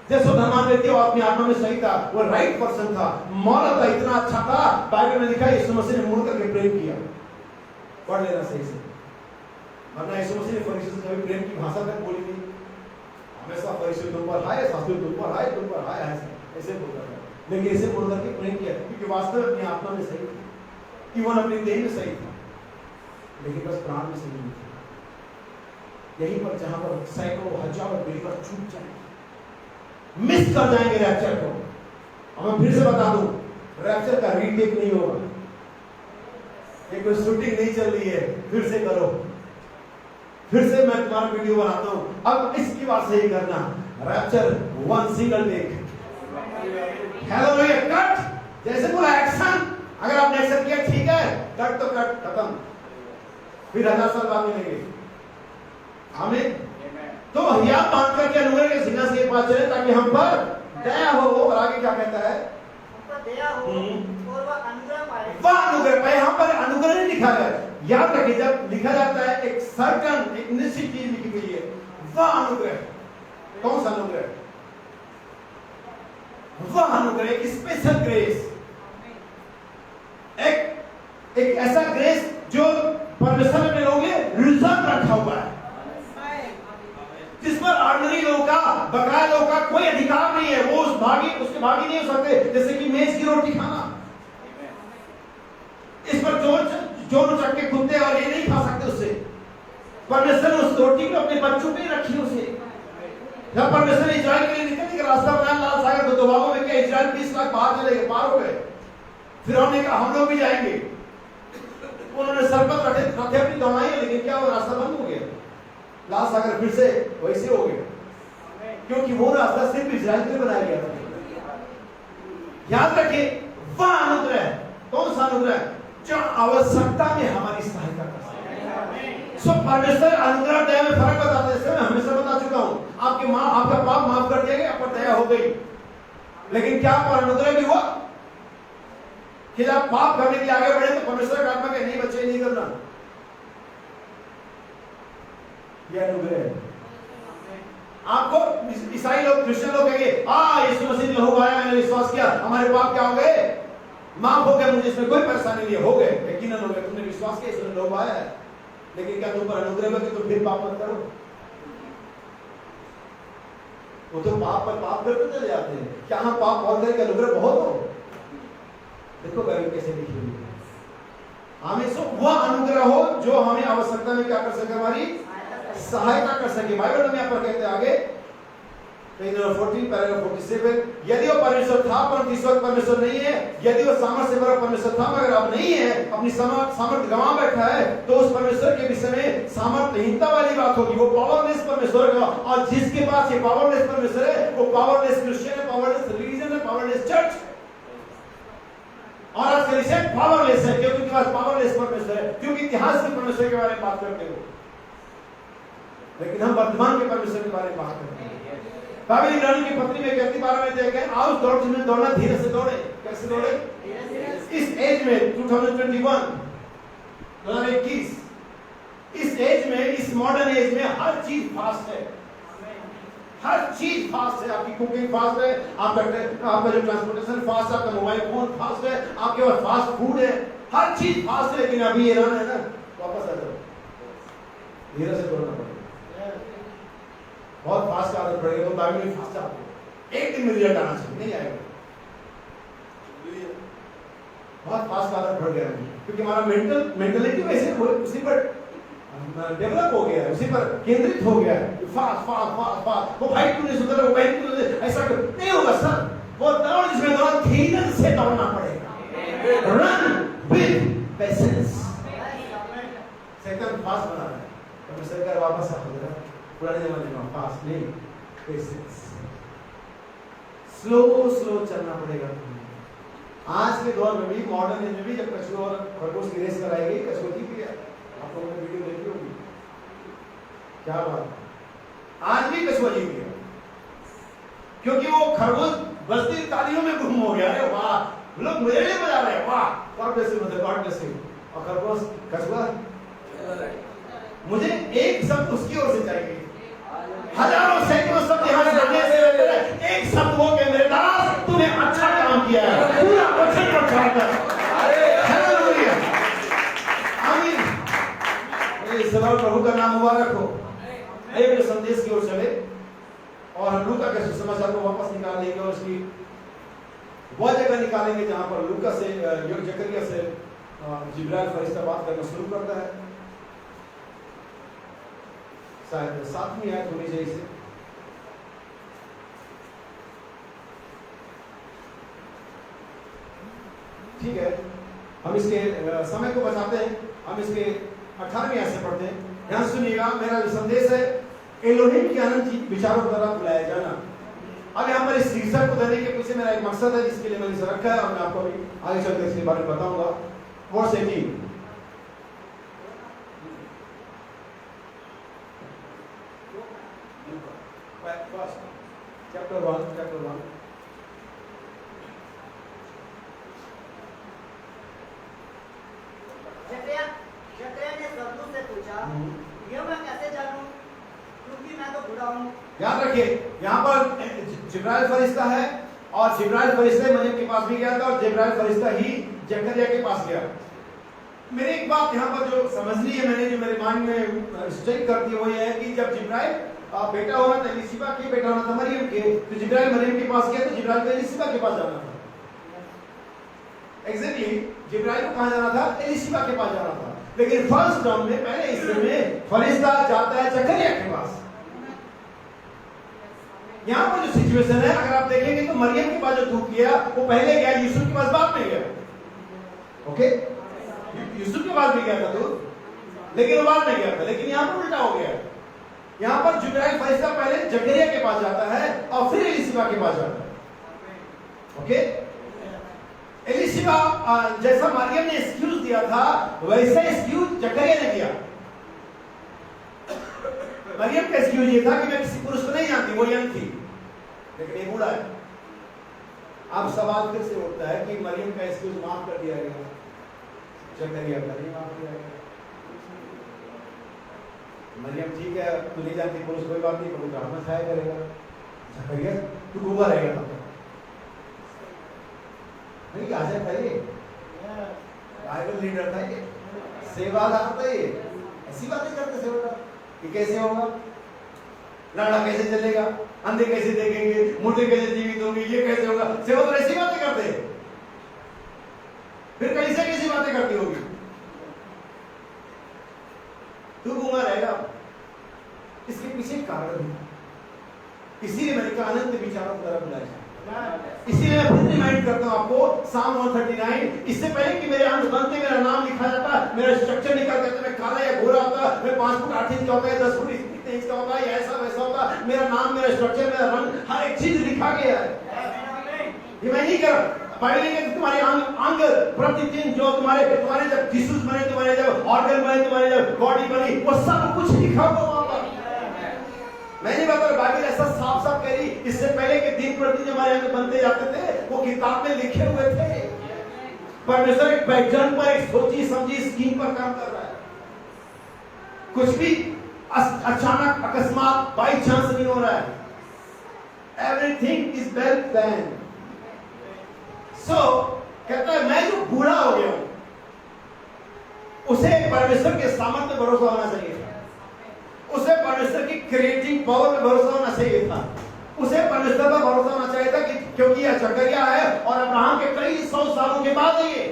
जैसे धर्मान व्यक्ति वो अपनी आत्मा में सही था, वो राइट पर्सन था, मौला था, इतना अच्छा था, बाइबल में लिखा है यीशु मसीह ने मुड़ करके प्रेम किया। पढ़ लेना सही से, वरना यीशु मसीह ने फरीसियों से कभी प्रेम की भाषा तक बोली नहीं। हमेशा फरीसी तुम पर हाय, शास्त्री तुम पर हाय, तुम पर हाय, ऐसे बोलता था। लेकिन इसे मुड़ करके प्रेम किया क्योंकि वास्तव में अपनी आत्मा में सही था, इवन अपनी देह में सही था, लेकिन बस प्राण में सही नहीं था। यहीं पर जहां पर सैकड़ों हजारों बिलीवर छूट जाएंगे, मिस कर जाएंगे रैप्चर को। अब मैं फिर से बता दूं, रैप्चर का रीटेक नहीं होगा। ये कोई शूटिंग नहीं चल रही है, फिर से करो, फिर से मैं तुम्हारा वीडियो बनाता हूं, अब इसकी बात सही करना। Rapture one single take, hallelujah, cut. जैसे बोला एक्शन, अगर आपने एक्शन किया ठीक है, कट तो कट, खत्म, फिर 1000 साल बाद मिलेंगे। आमीन। तो यह मान करके अनुग्रह के सिंहासन के पास चले ताकि हम पर दया हो। और आगे क्या कहता है? हम पर दया हो और वह अनुग्रह पाए। वह अनुग्रह पाए। यहाँ पर अनुग्रह नहीं लिखा है, याद रखिए, जब लिखा जाता है एक सर्टन, एक निश्चित चीज लिखी गई है, वह अनुग्रह। कौन सा अनुग्रह? वह अनुग्रह, एक स्पेशल ग्रेस, एक ऐसा ग्रेस जो परमेश्वर ने अपने लोगों के रिजर्व रखा हुआ है, जिस पर ऑर्डिनरी लोगों का, बकाया लोगों का कोई अधिकार नहीं है। वो उसके भागी नहीं हो सकते। जैसे कि मेज की रोटी खाना, इस पर जोर चढ़ के कुत्ते और ये नहीं खा सकते उससे। परमेश्वर ने उस रोटी को अपने बच्चों पे रखी उसे। जब परमेश्वर ने इजराइल के लिए निकलने का रास्ता बनाया लाल सागर को, दबावों में क्या इजराइल 20 लाख बाहर चले गए, पार हो गए। फिर हमने कहा हम लोग भी जाएंगे। उन्होंने सरपत रखे अपनी दौड़ाई, लेकिन क्या वो रास्ता बंद हो गया। लाल सागर फिर से वैसे हो गया, क्योंकि वो रास्ता सिर्फ इजराइल के लिए बनाया गया था। याद रखिए, वह अनुग्रह, कौन सा अनुग्रह? जो आवश्यकता में हमारी सहायता कर सके। सो परमेश्वर अनुग्रह दया में फर्क बताता है। जैसे मैं हमेशा बता चुका हूं, आपका पाप माफ कर दिया गया, आप पर दया हो गई, लेकिन क्या पर अनुग्रह भी हुआ कि जब पाप करने के लिए आगे बढ़े तो परमेश्वर का आत्मा के नहीं बच्चे नहीं करना, यह अनुग्रह है। आपको ईसाई लोग, क्रिश्चियन लोग कहेंगे यीशु मसीह ने लहू बहाया, मैंने विश्वास किया, हमारे पाप क्या हो गए? माफ हो गए, मुझे इसमें कोई परेशानी नहीं, हो गए। यकीनन हो गए, तुमने विश्वास किया, यीशु ने लहू बहाया है, लेकिन क्या तुम पर अनुग्रह है कि तुम फिर पाप मत करो? वो तो पाप पर पाप करते चले जाते हैं। क्या हम पाप बहुत करें, अनुग्रह बहुत हो? देखो बाइबल कैसे लिखी हुई है। हमें सो वह अनुग्रह हो जो हमें आवश्यकता में क्या कर सके, हमारी सहायता कर सके। बाइबल में यहाँ पर कहते हैं आगे, 14 पैराग्राफ 47, यदि वो परमेश्वर था परंतु इस वक्त परमेश्वर नहीं है, यदि वो सामर्थ्य से भरा परमेश्वर था मगर अब नहीं है, अपनी सामर्थ्य गंवा बैठा है, तो उस परमेश्वर के विषय में सामर्थ्यहीनता वाली बात होगी। वो पावरलेस परमेश्वर का, और जिसके पास ये पावरलेस परमेश्वर है वो पावरलेस क्रिश्चियन है, पावरलेस रिलीजन है, पावरलेस चर्च। और आज क्रिश्चियन पावरलेस है क्योंकि उनके पास पावरलेस परमेश्वर है, क्योंकि इतिहास के परमेश्वर के बारे में बात करते हो, लेकिन हम वर्तमान के परमेश्वर के बारे में बात करते हैं। बाइबल इब्रानी की पत्री में कहती 12 में देखें, आओ दौड़ जिसमें दौड़ना धीरे से दौड़े। कैसे दौड़े? इस एज में 2021 इस एज में, इस मॉडर्न एज में हर चीज फास्ट है, हर चीज फास्ट है। आपकी कुकिंग फास्ट है, आपका जो ट्रांसपोर्टेशन फास्ट है, आपका मोबाइल फोन फास्ट है, आपके पास फास्ट फूड है, हर चीज फास्ट है। लेकिन अभी ईरान है ना, वापस आ जाओ, धीरे से दौड़ना पड़ेगा। बहुत फास्ट आदत पड़ेगा तो बाइबल में फास्ट आपको एक दिन में रिजल्ट आना चाहिए, नहीं आएगा। बहुत फास्ट आदत पड़ गया है क्योंकि हमारा मेंटलिटी वैसे उसी पर डेवलप हो गया है, उसी पर केंद्रित हो गया है। फास्ट फास्ट फास्ट फास्ट, वो भाई तूने सुधरा, वो बहन तूने ऐसा कर, नहीं होगा सर। वो दौड़ जिसमें दौड़ धीरज से दौड़ना पड़ेगा। Run with patience. शैतान फास्ट बना रहा है, तो सरकार वापस आ गया पुराने जमाने में, फास्ट नहीं, पेशेंस। स्लो चलना पड़ेगा। आज के दौर में भी, मॉडर्न एज में भी, जब कछुआ और खरगोश की रेस कराई गई, कछुआ जीत गया। आप लोगों ने वीडियो देखी होगी, क्या बात। आज भी कछुआ जीत गया क्योंकि वो खरगोश बजती तालियों में गुम हो गया। अरे वाह, लोग मुझे लिए बजा रहे हैं, वाह, God bless you, God bless you. और खरगोश, कछुआ, मुझे एक शब्द उसकी ओर से चाहिए। हजारों सैकड़ों शब्द यहाँ से एक शब्द वो कह, मेरे दास तूने अच्छा काम किया है, पूरा वचन पर खड़ा कर। हालेलुया, आमीन। इस समय प्रभु का नाम मुबारक हो। एक संदेश की ओर चले और हम लूका के सुसमाचार को वापस निकाल लेंगे और उसकी वह जगह निकालेंगे जहां पर लूका से जकरिया से जिब्राइल फरिश्ता बात करना शुरू करता है। शायद 7वीं आयत होनी चाहिए इसे। ठीक है, हम इसके समय को बचाते हैं, हम इसके 18वीं आयत से पढ़ते हैं। ध्यान सुनिएगा, मेरा संदेश है एलोहिम की अनंत विचारों द्वारा बुलाया जाना। अब यहाँ पर इस शीर्षक को देने के पीछे मेरा एक मकसद है जिसके लिए मैंने इसे रखा है और मैं आपको अभी आगे चलकर इसके बारे में बताऊंगा। Verse 18, chapter 1। जकरिया ने स्वर्गदूत से पूछा, यह मैं कैसे जानूं, क्योंकि मैं तो बूढ़ा हूं। याद रखिए, यहाँ पर जिब्राइल फरिश्ता है और जिब्राइल फरिश्ता मरियम के पास भी गया था और जिब्राइल फरिश्ता ही जकरिया के पास गया। मेरी एक बात यहाँ पर जो समझनी है, मैंने जो मेरे माइंड में स्ट्राइक करती है वो ये है कि जब जिब्राइल बेटा होना था, एलिशिबा के बेटा होना था मरियम के, तो जिब्राइल मरियम के पास गया तो जिब्राइल को एलिशिबा के पास जाना था। एग्जैक्टली जिब्राइल को कहाँ जाना था? एलिशिबा के पास जाना था। लेकिन फर्स्ट टर्म में, पहले हिस्से में फरिश्ता जाता है जकरिया के पास। यहाँ पर जो सिचुएशन है अगर आप देखेंगे तो मरियम के पास जो दूत गया वो पहले गया, यूसुफ के पास बाद में गया। ओके, यूसुफ के पास भी गया था दूत, लेकिन वो बाद में गया था। लेकिन यहाँ पर उल्टा हो गया, यहाँ पर जिब्राइल फरिश्ता पहले जकरिया के पास जाता है और फिर एलिशिबा के पास जाता है। ओके, एलिशिबा जैसा मरियम ने एक्सक्यूज दिया था वैसा एक्सक्यूज जकरिया ने दिया। मरियम का एक्सक्यूज ये था कि मैं किसी पुरुष को नहीं जानती, वो यंग थी, लेकिन ये बूढ़ा है। अब सवाल फिर से उठता है कि मरियम का एक्सक्यूज माफ कर दिया गया, जकरिया का नहीं माफ किया गया। मरियम ठीक है, तू नहीं जानती पुरुष, कोई बात नहीं, पवित्र आत्मा छाया करेगा। जकरिया तू गुमा रहेगा तब तक। नहीं याजक था ये, बाइबल रीडर था ये, सेवादार था ये, ऐसी बातें करते सेवादार। ये कैसे होगा? लड़ा कैसे चलेगा? अंधे कैसे देखेंगे? मुर्दे कैसे जीवित होंगे? ये कैसे होगा? सेवादार ऐसी बातें करते हैं। फिर कैसे कैसी बातें करती होगी? तू गुमा रहेगा। इसके पीछे कारण है, इसीलिए मैंने कहा अनंत विचारों की तरफ बुलाया। इसीलिए मैं फिर रिमाइंड करता हूं आपको साम 139, इससे पहले कि मेरे अंग बनते मेरा नाम लिखा जाता, मेरा स्ट्रक्चर निकल जाता, मैं काला या गोरा होता, मैं 5 फुट 8 इंच का होता है, 10 फुट इतने इंच का होता है, या ऐसा वैसा होता, मेरा नाम, मेरा स्ट्रक्चर, मेरा रंग, हर एक चीज लिखा गया है। ये मैं नहीं कर बाइबल में तुम्हारे अंग प्रतिदिन जो तुम्हारे जब टिश्यूज बने, तुम्हारे जब ऑर्गन बने, तुम्हारे जब बॉडी बनी, वो सब कुछ लिखा हुआ वहां पर। मैं नहीं बता, बाइबल ऐसा साफ साफ कह रही, इससे पहले के दिन प्रतिदिन हमारे अंग बनते जाते थे, वो किताब में लिखे हुए थे। परमेश्वर एक पैटर्न पर, एक सोची समझी स्कीम पर काम कर रहा है। कुछ भी अचानक अकस्मात बाई चांस नहीं हो रहा है। Everything is well plan. So कहता है मैं जो बूढ़ा हो गया हूं, उसे परमेश्वर के सामर्थ्य पर भरोसा होना चाहिए। उसे परमेश्वर की क्रिएटिंग पावर में भरोसा होना चाहिए था। उसे परमेश्वर पर भरोसा होना चाहिए था कि क्योंकि यह जकरिया है और अब्राहम के कई 100 सालों के बाद है ये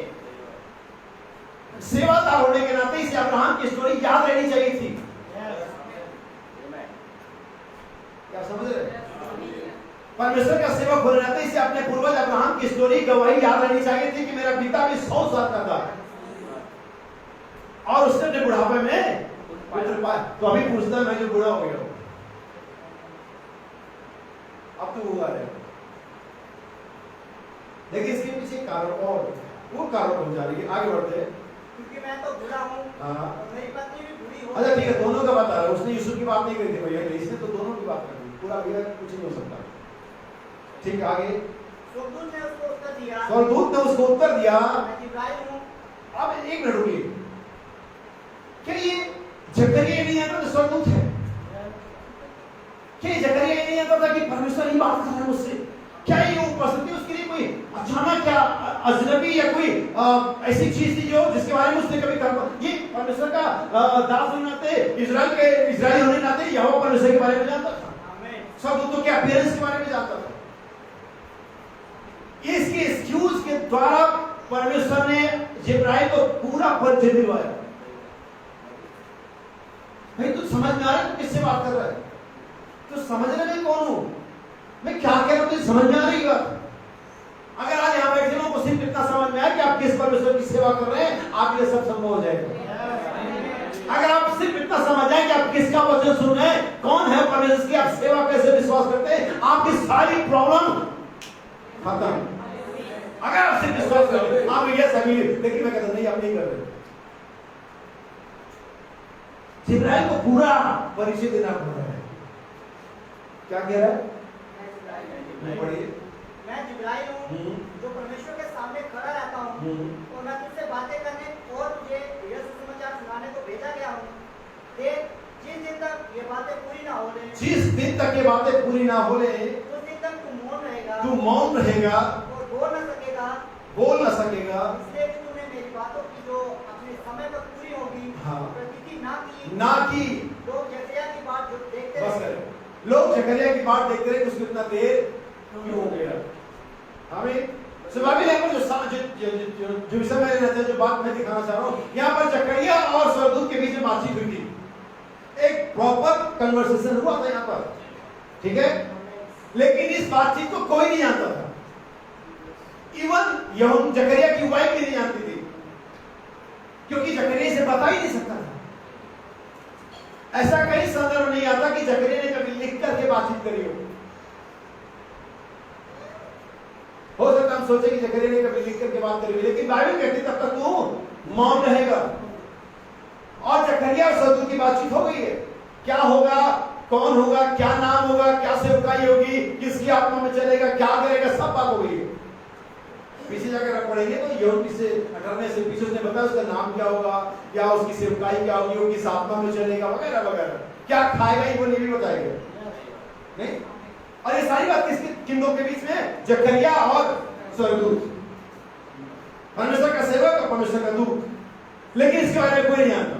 सेवादार होने के नाते इसे अब्राहम की स्टोरी याद रहनी चाहिए थी। क्या समझ रहे? परमेश्वर का सेवक होने नाते इसे अपने पूर्वज अब्राहम की स्टोरी गवाही याद रहनी चाहिए थी कि मेरा पिता भी 100 साल का था और उसने अपने बुढ़ापे में पुत्र पाया। तो अभी पूछता है मैं जो बूढ़ा हो गया हूं, अब तो हुआ है। लेकिन इसके पीछे कारण और वो कारण हो जा रही है। आगे बढ़ते हैं। क्योंकि मैं तो बूढ़ा हूँ और मेरी पत्नी भी बूढ़ी हो। अच्छा ठीक है, दोनों का बता रहा है। उसने यीशु की बात नहीं करी थी भैया, इसने तो दोनों की बात कर दी। पूरा भैया कुछ नहीं हो सकता। ठीक है आगे। स्वर्गदूत ने उसको उत्तर दिया। स्वर्गदूत ने उसको उत्तर दिया। मैं जिब्राइल हूँ। अब एक मिनट रुकिए, क्या ये जकरिया नहीं जानता था स्वर्गदूत है? क्या जकरिया नहीं जानता था कि परमेश्वर ही बात कर रहा है मुझसे? क्या ये उपस्थिति उसके लिए कोई अचानक क्या अजनबी या कोई ऐसी चीज थी जो जिसके बारे में उसने कभी कहा? ये परमेश्वर का दास होने नाते, इजराइली होने नाते यहोवा परमेश्वर के बारे में जानता था। स्वर्गदूतों के अपीयरेंस के बारे में जानता था। इसके एक्सक्यूज के द्वारा परमेश्वर ने जिब्राइल को पूरा परिचय दिलवाया। भाई तू समझ में आ रहा है तू किससे बात कर रहा है? तो समझने में कौन हूं मैं, क्या कह रहा हूं, तुझे समझ में आ रही बात? अगर आज यहां बैठे लोगों को सिर्फ इतना समझ में आया कि आप किस परमेश्वर की सेवा कर रहे हैं, आप ये सब संभव हो जाएगा। अगर आप सिर्फ इतना समझ जाए कि आप किसका वचन सुन रहे हैं, कौन है परमेश्वर की, आप सेवा कैसे विश्वास करते हैं, आपकी सारी प्रॉब्लम खत्म। अगर आप सिर्फ विश्वास करें आप ये सभी, लेकिन मैं कहता नहीं आप नहीं कर रहे। जिब्राइल को पूरा परिचय देना पड़ रहा है। क्या कह रहा है? मैं जिब्राइल हूँ जो परमेश्वर के सामने खड़ा रहता हूँ और मैं तुझसे बातें करने और तुझे यह सुसमाचार सुनाने को भेजा गया हूँ। देख जिस दिन तक ये बातें पूरी ना हो ले, जिस दिन तक ये बातें पूरी ना हो ले, उस दिन तक तू मौन रहेगा और बोल न सकेगा। इसलिए कि तूने मेरी बातों की जो अपने समय पर पूरी होगी प्रतीति ना की। लोग जकरिया की बात जो देखते रहे, लोग जकरिया की बात देखते रहे, उसको इतना देर क्यों हो गया? हमें स्वाभाविक है जो विषय में रहता है, जो बात मैं दिखाना चाह रहा हूँ, यहाँ पर जकरिया और स्वर्गदूत के बीच में बातचीत हुई थी। एक प्रॉपर कन्वर्सेशन हुआ था यहाँ पर, ठीक है? लेकिन इस बातचीत को कोई नहीं जानता था। इवन यहोन जकरिया की वाइफ भी नहीं जानती थी, क्योंकि जकरिया से बता ही नहीं सकता था। ऐसा कहीं संदर्भ नहीं आता कि जकरिया ने कभी लिख करके बातचीत करी हो सकता हम सोचे कि जकरिया ने कभी लिख करके बात करी, लेकिन बाइबल कहती तब तक तू मौन रहेगा। और जकरिया और स्वर्गदूत की बातचीत हो गई है। क्या होगा, कौन होगा, क्या नाम होगा, क्या सेवकाई होगी, किसकी आत्मा में चलेगा, क्या करेगा, सब बात हो गई है। पीछे जाकर आप पढ़ेंगे तो यहोन से 18 से पीछे उसने बताया उसका नाम क्या होगा, क्या उसकी सेवकाई क्या होगी, वो किस आत्मा में चलेगा, वगैरह वगैरह, क्या खाएगा ये वो नहीं भी बताएगा। नहीं, और ये सारी बात किसके, किन लोगों के बीच में? जकरिया और स्वर्गदूत, परमेश्वर का सेवक और परमेश्वर का दूत। लेकिन इसके बारे में कोई नहीं जानता।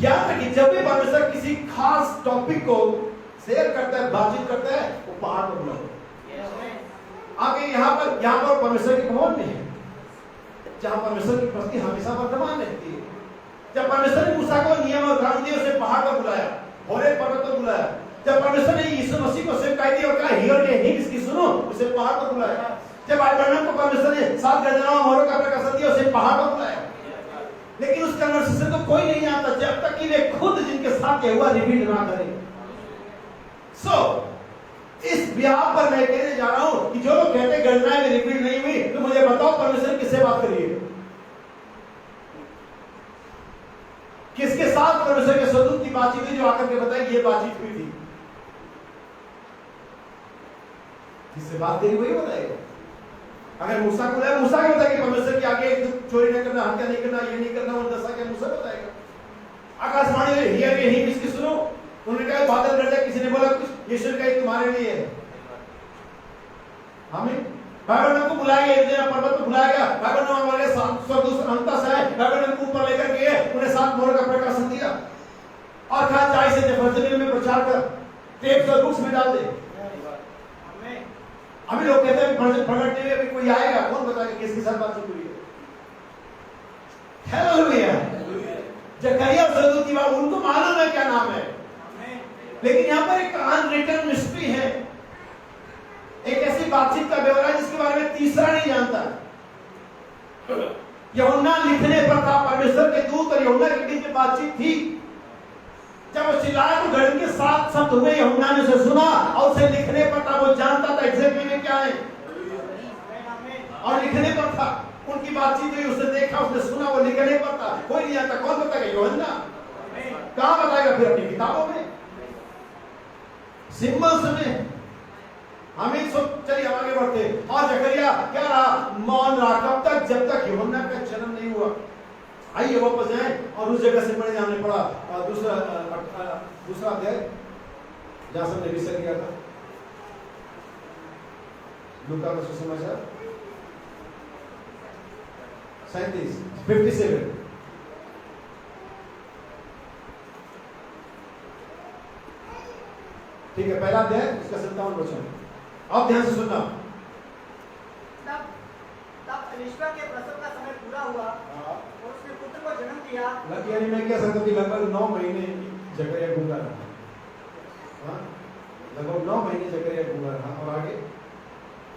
याद रखिए, जब भी परमेश्वर किसी खास टॉपिक को शेयर करता है, बातचीत करता है, वो पहाड़ पर बुलाओ। आगे यहाँ पर परमेश्वर की भवन में है, जहाँ परमेश्वर की उपस्थिति हमेशा वर्तमान रहती है। जब परमेश्वर ने मूसा को नियम और कानून दिए, उसे पहाड़ पर बुलाया, होरेब पर्वत पर बुलाया। जब परमेश्वर ने यीशु मसीह को सेवकाई दी और कहा हियर के हिंग्स की सुनो, उसे पहाड़ पर बुलाया। जब अब्राहम को परमेश्वर ने 7 गर्जनाओं मोहरों का प्रकाशन दिया, उसे पहाड़ पर बुलाया। लेकिन उस कन्वर्सेशन को कोई नहीं जानता जब तक कि वे खुद जिनके साथ यहोवा रिवील ना करे। इस ब्याह पर मैं कहने जा रहा हूं कि जो लोग कहते हैं गणनाएं में रिपीट नहीं हुई, तो मुझे बताओ परमेश्वर किससे बात करिए, किसके साथ परमेश्वर के स्वर्गदूत की बातचीत हुई जो आकर के बताए ये बातचीत हुई थी? किससे बात करी वही बताएगा। अगर मूसा को बुलाया, मूसा क्या बताएगा? परमेश्वर के आगे चोरी नहीं करना, हत्या नहीं करना, ये नहीं करना, वो दसा क्या मूसा बताएगा। आकाशवाणी हियर के हिंग्स की सुनो, उन्होंने कहा बादल गरजा, किसी ने बोला कुछ, यीशु ने कहा तुम्हारे लिए है। हमें बाइबल को बुलाया गया, एक दिन पर्वत पर बुलाया गया, बाइबल में वाले स्वर्गदूत अंतस है, बाइबल ने ऊपर लेकर गए, उन्हें 7 मोहर का प्रकाशन दिया। और कहा जा इसे जफरजमीन में प्रचार कर, टेप्स और बुक्स में डाल दे। अभी लोग कहते हैं प्रकट नहीं हुए, कोई आएगा, कौन बताएगा किसके साथ बातचीत हुई है? हालेलुया। जकरिया और सदूकी बाबू, उनको मालूम है क्या नाम है, लेकिन यहाँ पर एक अनरिटन मिस्ट्री है, एक ऐसी बातचीत का ब्यौरा जिसके बारे में तीसरा नहीं जानता। यूहन्ना लिखने पर था, परमेश्वर के दूत और यूहन्ना के बीच में बातचीत थी। जब वो चिल्लाया तो घड़ी के 7 शब्द हुए, यूहन्ना ने उसे सुना और उसे लिखने पर था, वो जानता था एग्जैक्टली में क्या है और लिखने पर था। उनकी बातचीत हुई, उसने देखा, उसने सुना, वो लिखने पर था। कोई नहीं जानता, कौन बताएगा? यूहन्ना। कहां बताएगा फिर? अपनी किताबों में, सिंबल्स में। हमें सब चलिए आगे बढ़ते। और जकरिया क्या रहा? मौन रहा। कब तक? जब तक यूहन्ना का जन्म नहीं हुआ। आइए वापस जाएं और उस जगह से पढ़े, हमने पढ़ा दूसरा अध्याय जहां से हमने विषय किया था, लूका का सुसमाचार 57। ठीक है, पहला अध्याय उसका 57 वचन। अब ध्यान से सुनना। तब ईश्वर के प्रसव का समय पूरा हुआ और उसने पुत्र को जन्म दिया। यानी मैं कह सकता हूँ कि लगभग 9 महीने जकरिया गूंगा रहा। लगभग 9 महीने जकरिया गूंगा रहा। और आगे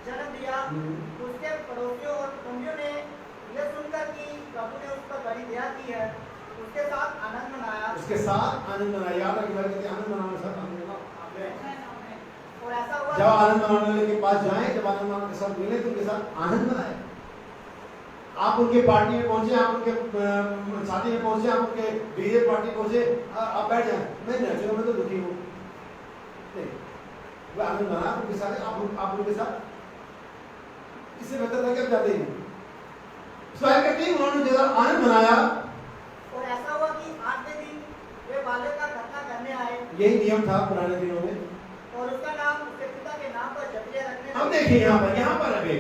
जन्म दिया। उसके पड़ोसियों और कुटुंबियों ने यह सुनकर कि प्रभु ने उस पर बड़ी दया की है, उसके साथ आनंद मनाया। उसके साथ आनंद मनाया। याद रखिए, आनंद मनाने के साथ आनंद मनाओ। और ऐसा हुआ जब आनंद मनाने वाले के पास जाएं, जब आनंद मनाने के साथ मिले तो उनके साथ आनंद मनाएं। आप उनके पार्टी में पहुंचे, आप उनके शादी में पहुंचे, आप उनके डीजे पार्टी पहुंचे, आप बैठ जाए, मैं नहीं, मैं तो दुखी हूँ, वो आनंद मना उनके साथ। आप उनके साथ इससे बेहतर था क्या जाते हैं? उन्होंने जरा आनंद मनाया। और ऐसा हुआ कि 8वें दिन वे बालक का खतना करने आए। यही नियम था पुराने दिनों में। और उसका नाम उसके पिता के नाम पर जकरिया रखने। अब देखिए यहाँ पर अभी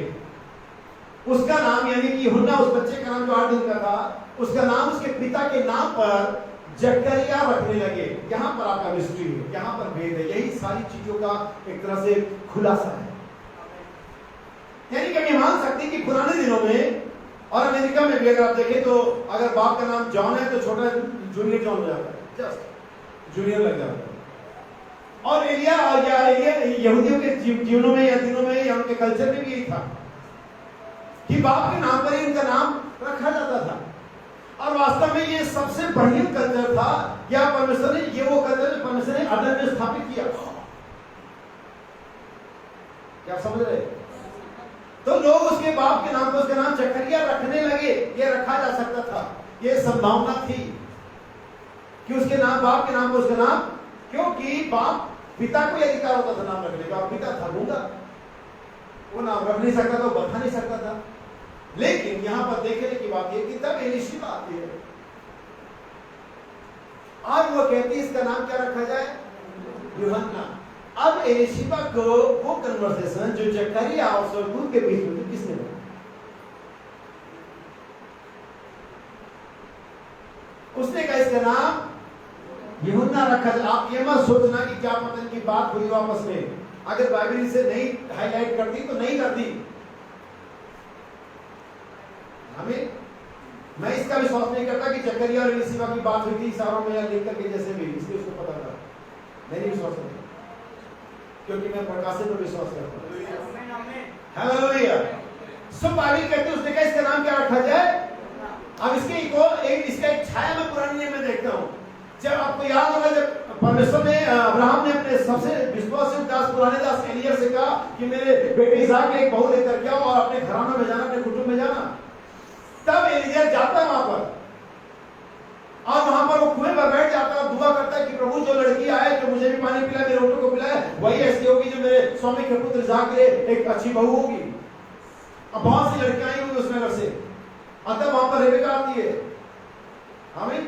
उसका नाम, यानी कि यूहन्ना, उस बच्चे का नाम जो 8 दिन का था, उसका नाम उसके पिता के नाम पर जकरिया रखने लगे। यहाँ पर आपका मिस्ट्री है, यहाँ पर भेद है। यही सारी चीजों का एक तरह से खुलासा है। यानी कि हम मान सकते हैं कि पुराने दिनों में और अमेरिका में भी अगर आप देखें तो अगर बाप का नाम जॉन है तो छोटा जूनियर जॉन हो जाता है, जस्ट जूनियर लग जाता है। और एलिया यहूदियों के जीवनों में या दिनों में या उनके कल्चर में भी यही था कि बाप के नाम पर ही उनका नाम रखा जाता था। और वास्तव में ये सबसे बढ़िया कल्चर था। क्या परमेश्वर ने, ये वो कल्चर परमेश्वर ने अदन में स्थापित किया। क्या समझ रहे? तो लोग उसके बाप के नाम पर उसका नाम जकरिया रखने लगे। ये रखा जा सकता था, ये संभावना थी कि उसके नाम, बाप के नाम पर उसका नाम, क्योंकि बाप पिता को अधिकार होता था नाम रखने का। पिता था गूंगा, वो नाम रख नहीं सकता था, बता नहीं सकता था। लेकिन यहां पर देखने की बात यह कि तब एलिशिबा आती है और वो कहती है इसका नाम क्या रखा जाए? यूहन्ना। अब एलिशिबा को वो कन्वर्सेशन जो जकरिया और स्वर्गदूत के बीच में किसने बोला? उसने कहा इसका नाम यूहन्ना रखा जाए। आप ये मत सोचना कि क्या पता की बात हुई आपस में। अगर बाइबल इसे नहीं हाईलाइट करती तो नहीं करती। हमें, मैं इसका विश्वास नहीं करता कि जकरिया और एलिशिबा की बात हुई थी इशारों में या लिख करके जैसे भी, इसलिए उसको पता था। नहीं विश्वास करता, क्योंकि मैं प्रकाशित पर विश्वास करता हूं। हालेलुया। सब बाइबल कहते हैं उसने कहा इसका नाम क्या रखा जाए। अब इसका एक छाया मैं पुराने नियम में देखता हूं। जब आपको याद होगा, जब परमेश्वर ने, अब्राहम ने अपने सबसे विश्वासी दास, पुराने दास एलिया से कहा कि मेरे बेटे इसहाक के एक बहू लेकर के आओ और अपने घराना में जाना, अपने कुटुंब में जाना। तब एलिया जाता है वहां पर और वहां पर वो कुएं पर बैठ जाता है और दुआ करता है कि प्रभु जो लड़की आए, जो मुझे भी पानी पिलाए, मेरे ऊँटों को पिलाए, वही ऐसी होगी जो मेरे स्वामी के पुत्र इसहाक के लिए एक अच्छी बहू होगी। अब बहुत सी लड़कियां आई हुई उस नगर से, तब वहां पर रेबेका आती है। आमीन।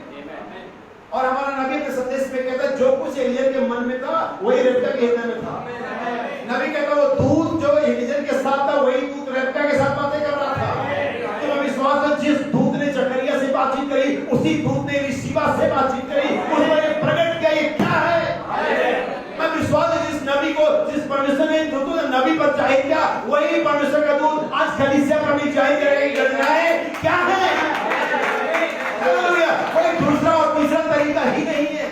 और हमारा नबी के संदेश में कहता है जो कुछ एलिया के मन में था वही रेबेका के हृदय में था। नबी कहता वो दूत जो एलिया के साथ था वही दूत रेबेका के साथ बातें कर रहा था। तो विश्वास है जिस दूत ने जकरिया से बातचीत करी, उसी दूत ने एलिशिबा से बातचीत करी, उसने प्रकट परमेश्वर ने दूतों ने नबी पर जाहिर किया, वही परमेश्वर का दूत आज कलीसिया पर भी जाहिर करेगा। योजनाएं क्या है? हालेलुया। कोई दूसरा और तीसरा तरीका ही नहीं है,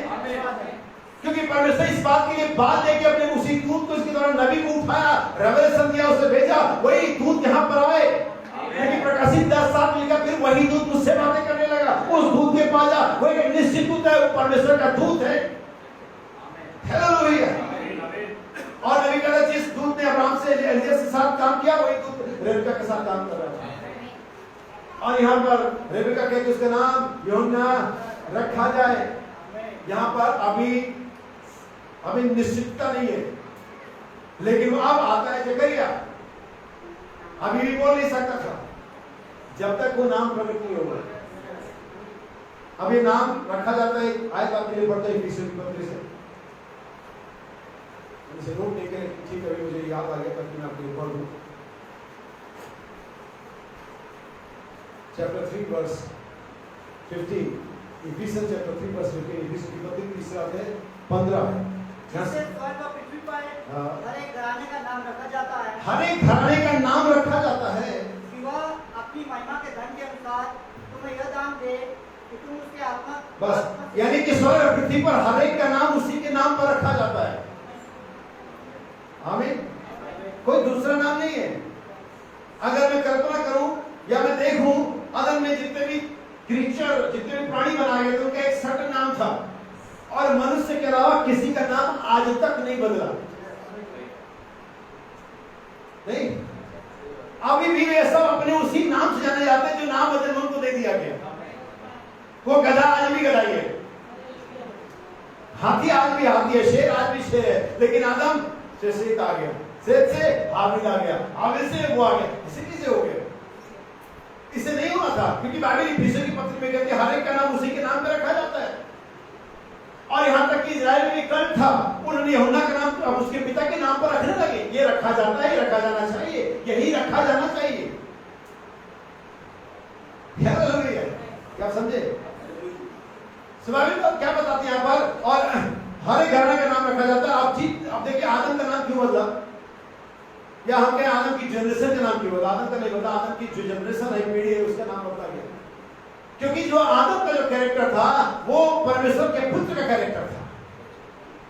क्योंकि परमेश्वर इस बात के लिए बात लेके अपने उसी दूत को इसके द्वारा नबी को उठाया, रेवलेशन दिया, उसे भेजा, वही दूत यहाँ पर आए। लेकिन प्रकाशित 10:7 लिखा, फिर वही दूत मुझसे बातें करने लगा। उस दूत के पास जा, वो एक निश्चित दूत है, वो परमेश्वर का दूत है। हालेलुया। और नबी कहता है, जिस दूत ने अब्राहम से एलिय्याह के साथ काम किया, वही दूत रेबेका के साथ काम कर रहा था। और यहाँ पर रेबेका कहती, उसका नाम यूहन्ना रखा जाए। यहाँ पर अभी निश्चितता नहीं है, लेकिन वो अब आता है जकरिया। अभी भी बोल नहीं सकता था जब तक वो नाम प्रकट नहीं होगा। अब ये नाम रखा जाता है। आयत आपके लिए पढ़ते हैं इफिसियों की पत्री से, इसे नोट लेके ठीक है, मुझे याद आ गया ताकि मैं आपके लिए पढ़ दूं। Chapter 3 verse 15, Ephesians chapter 3 verse 15, इफिसियों की पत्री तीसरा अध्याय 15। जिससे स्वर्ग और पृथ्वी पर हर एक घराने का नाम रखा जाता है, हर एक घराने का नाम रखा जाता है कि वह अपनी महिमा के धन के अनुसार तुम्हें यह दान दे कि तुम उसके आत्मा। बस, यानी कि स्वर्ग और पृथ्वी पर हर एक का नाम उसी के नाम पर रखा जाता है। आमीन। कोई दूसरा नाम नहीं है। अगर मैं कल्पना करूं या मैं देखूं, अगर मैं जितने भी क्रीचर, जितने भी प्राणी बनाए गए थे, उनका एक सर्टेन नाम था, और मनुष्य के अलावा किसी का नाम आज तक नहीं बदला। नहीं, अभी भी वे सब अपने उसी नाम से जाने जाते हैं जो नाम वचन उनको दे दिया गया। वो गधा आज भी गधा ही है, हाथी आज भी हाथी है, शेर आज भी शेर है, लेकिन आदम से सेत आ गया, सेत से हाबिल आ गया, हाबिल से वो आ गया। इसे कैसे हो गया? इसे नहीं हुआ था, क्योंकि बाइबल इफिसियों की पत्री में कहती है हर एक का नाम उसी के नाम पे रखा जाता है। और यहाँ तक कि इजराइल में भी कल्ट था, उन्होंने यूहन्ना का नाम अब उसके पिता के नाम पर रखने लगे। ये रखा जाता है, ये रखा जाना चाहिए, यही रखा जाना चाहिए। हालेलुया। क्या समझे? स्वाभाविक बात क्या बताते हैं यहाँ पर? और हर एक घराने का नाम रखा जाता है। अब देखिए आदम का नाम क्यों बदला, या हम कहें आदम की जनरेशन का नाम क्यों बदला? आदम का नहीं बदला, आदम की जो जनरेशन है, पीढ़ी है, उसका नाम बदला गया। क्योंकि जो आदम का जो कैरेक्टर था वो परमेश्वर के पुत्र का कैरेक्टर था,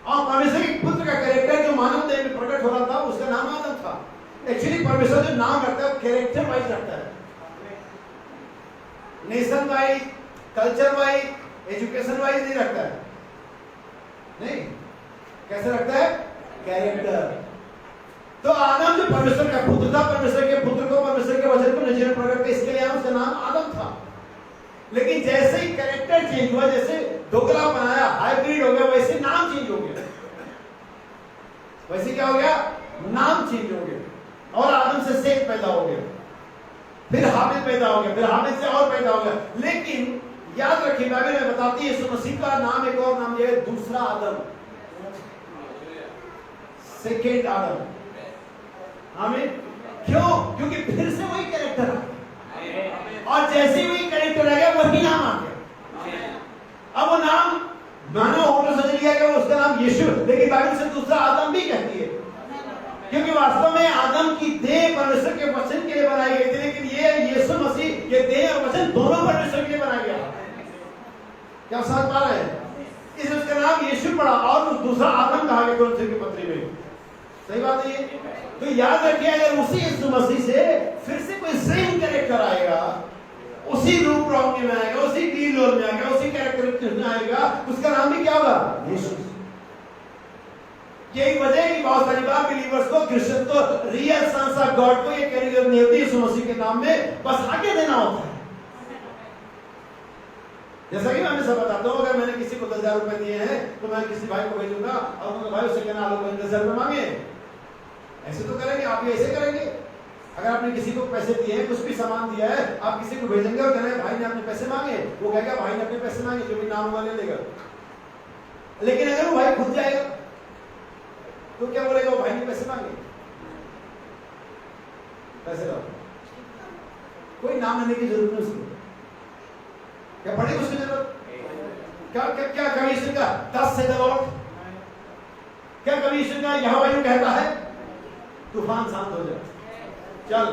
और परमेश्वर के पुत्र का कैरेक्टर जो मानव देह में प्रकट हो रहा था उसका नाम आदम था। एक्चुअली परमेश्वर जो नाम रखता है वो कैरेक्टर वाइज रखता है, nation wise, culture wise, education wise नहीं रखता है। नहीं, कैसे रखता है? कैरेक्टर। तो आदम जो परमेश्वर का पुत्र था, परमेश्वर के पुत्र को, परमेश्वर के वचन को नजर प्रकट किया, इसके लिए उसका नाम आदम था। लेकिन जैसे ही कैरेक्टर चेंज हुआ, जैसे दोगला बनाया, हाइब्रिड हो गया, वैसे नाम चेंज हो गया। वैसे क्या हो गया? नाम चेंज हो गया। और आदम से सेत पैदा हो गया, फिर हाबिल पैदा हो गया, फिर हाबिल से और पैदा हो गया। लेकिन याद रखिए, बाइबल में बताती है यीशु मसीह का नाम एक और नाम है दूसरा आदम, सेकेंड आदम। आमीन। क्यों? क्योंकि फिर से वही कैरेक्टर है, और जैसे वही कैरेक्टर आ गया वही नाम आ गया। अब वो नाम मानव होटल से लिया गया, उसका नाम यीशु, लेकिन बाइबल से दूसरा आदम भी कहती है, क्योंकि वास्तव में आदम की देह परमेश्वर के वचन के लिए बनाई गई थी, लेकिन ये यीशु मसीह, ये देह और वचन दोनों परमेश्वर के लिए बनाया गया। क्या समझ पा रहे हैं? इसलिए उसका नाम यीशु पड़ा, और दूसरा आदम कहा गया कुरिन्थियों की पत्री में। सही बात है ये? तो याद रखिए, अगर उसी यीशु मसीह से फिर से कोई सेम कैरेक्टर आएगा, उसी रूप रंग में आएगा, उसी डील में आएगा, उसी कैरेक्टर में आएगा, उसका नाम भी क्या होगा? यीशु। यही वजह है कि बहुत सारी बार बिलीवर्स को, क्रिश्चियन को, रियल सन्स ऑफ गॉड को ये कैरेक्टर नहीं होती, यीशु मसीह के नाम में बस आगे देना होता है। जैसा कि मैं हमेशा बताता हूँ, अगर मैंने किसी को 10,000 रुपए दिए हैं तो मैं किसी भाई को भेजूंगा और उनका भाई उससे कहना आलो 10,000 रुपए मांगे। ऐसे तो करेंगे, आप भी ऐसे करेंगे। अगर आपने किसी को पैसे दिए हैं, कुछ भी सामान दिया है, आप किसी को भेजेंगे और कहना भाई ने अपने पैसे मांगे, वो कहेगा भाई ने अपने पैसे मांगे, जो भी नाम हुआ ले लेगा। लेकिन अगर वो भाई खुद जाएगा तो क्या बोलेगा? वो भाई ने पैसे मांगे, पैसे लाओ। कोई नाम लेने की जरूरत नहीं उसको। क्या बड़ी उसकी जरूरत? क्या क्या क्या कमीशन का 10 से दबाओ? क्या कमीशन का यहोवा यूं कहता है? तूफान शांत हो जाए। चल,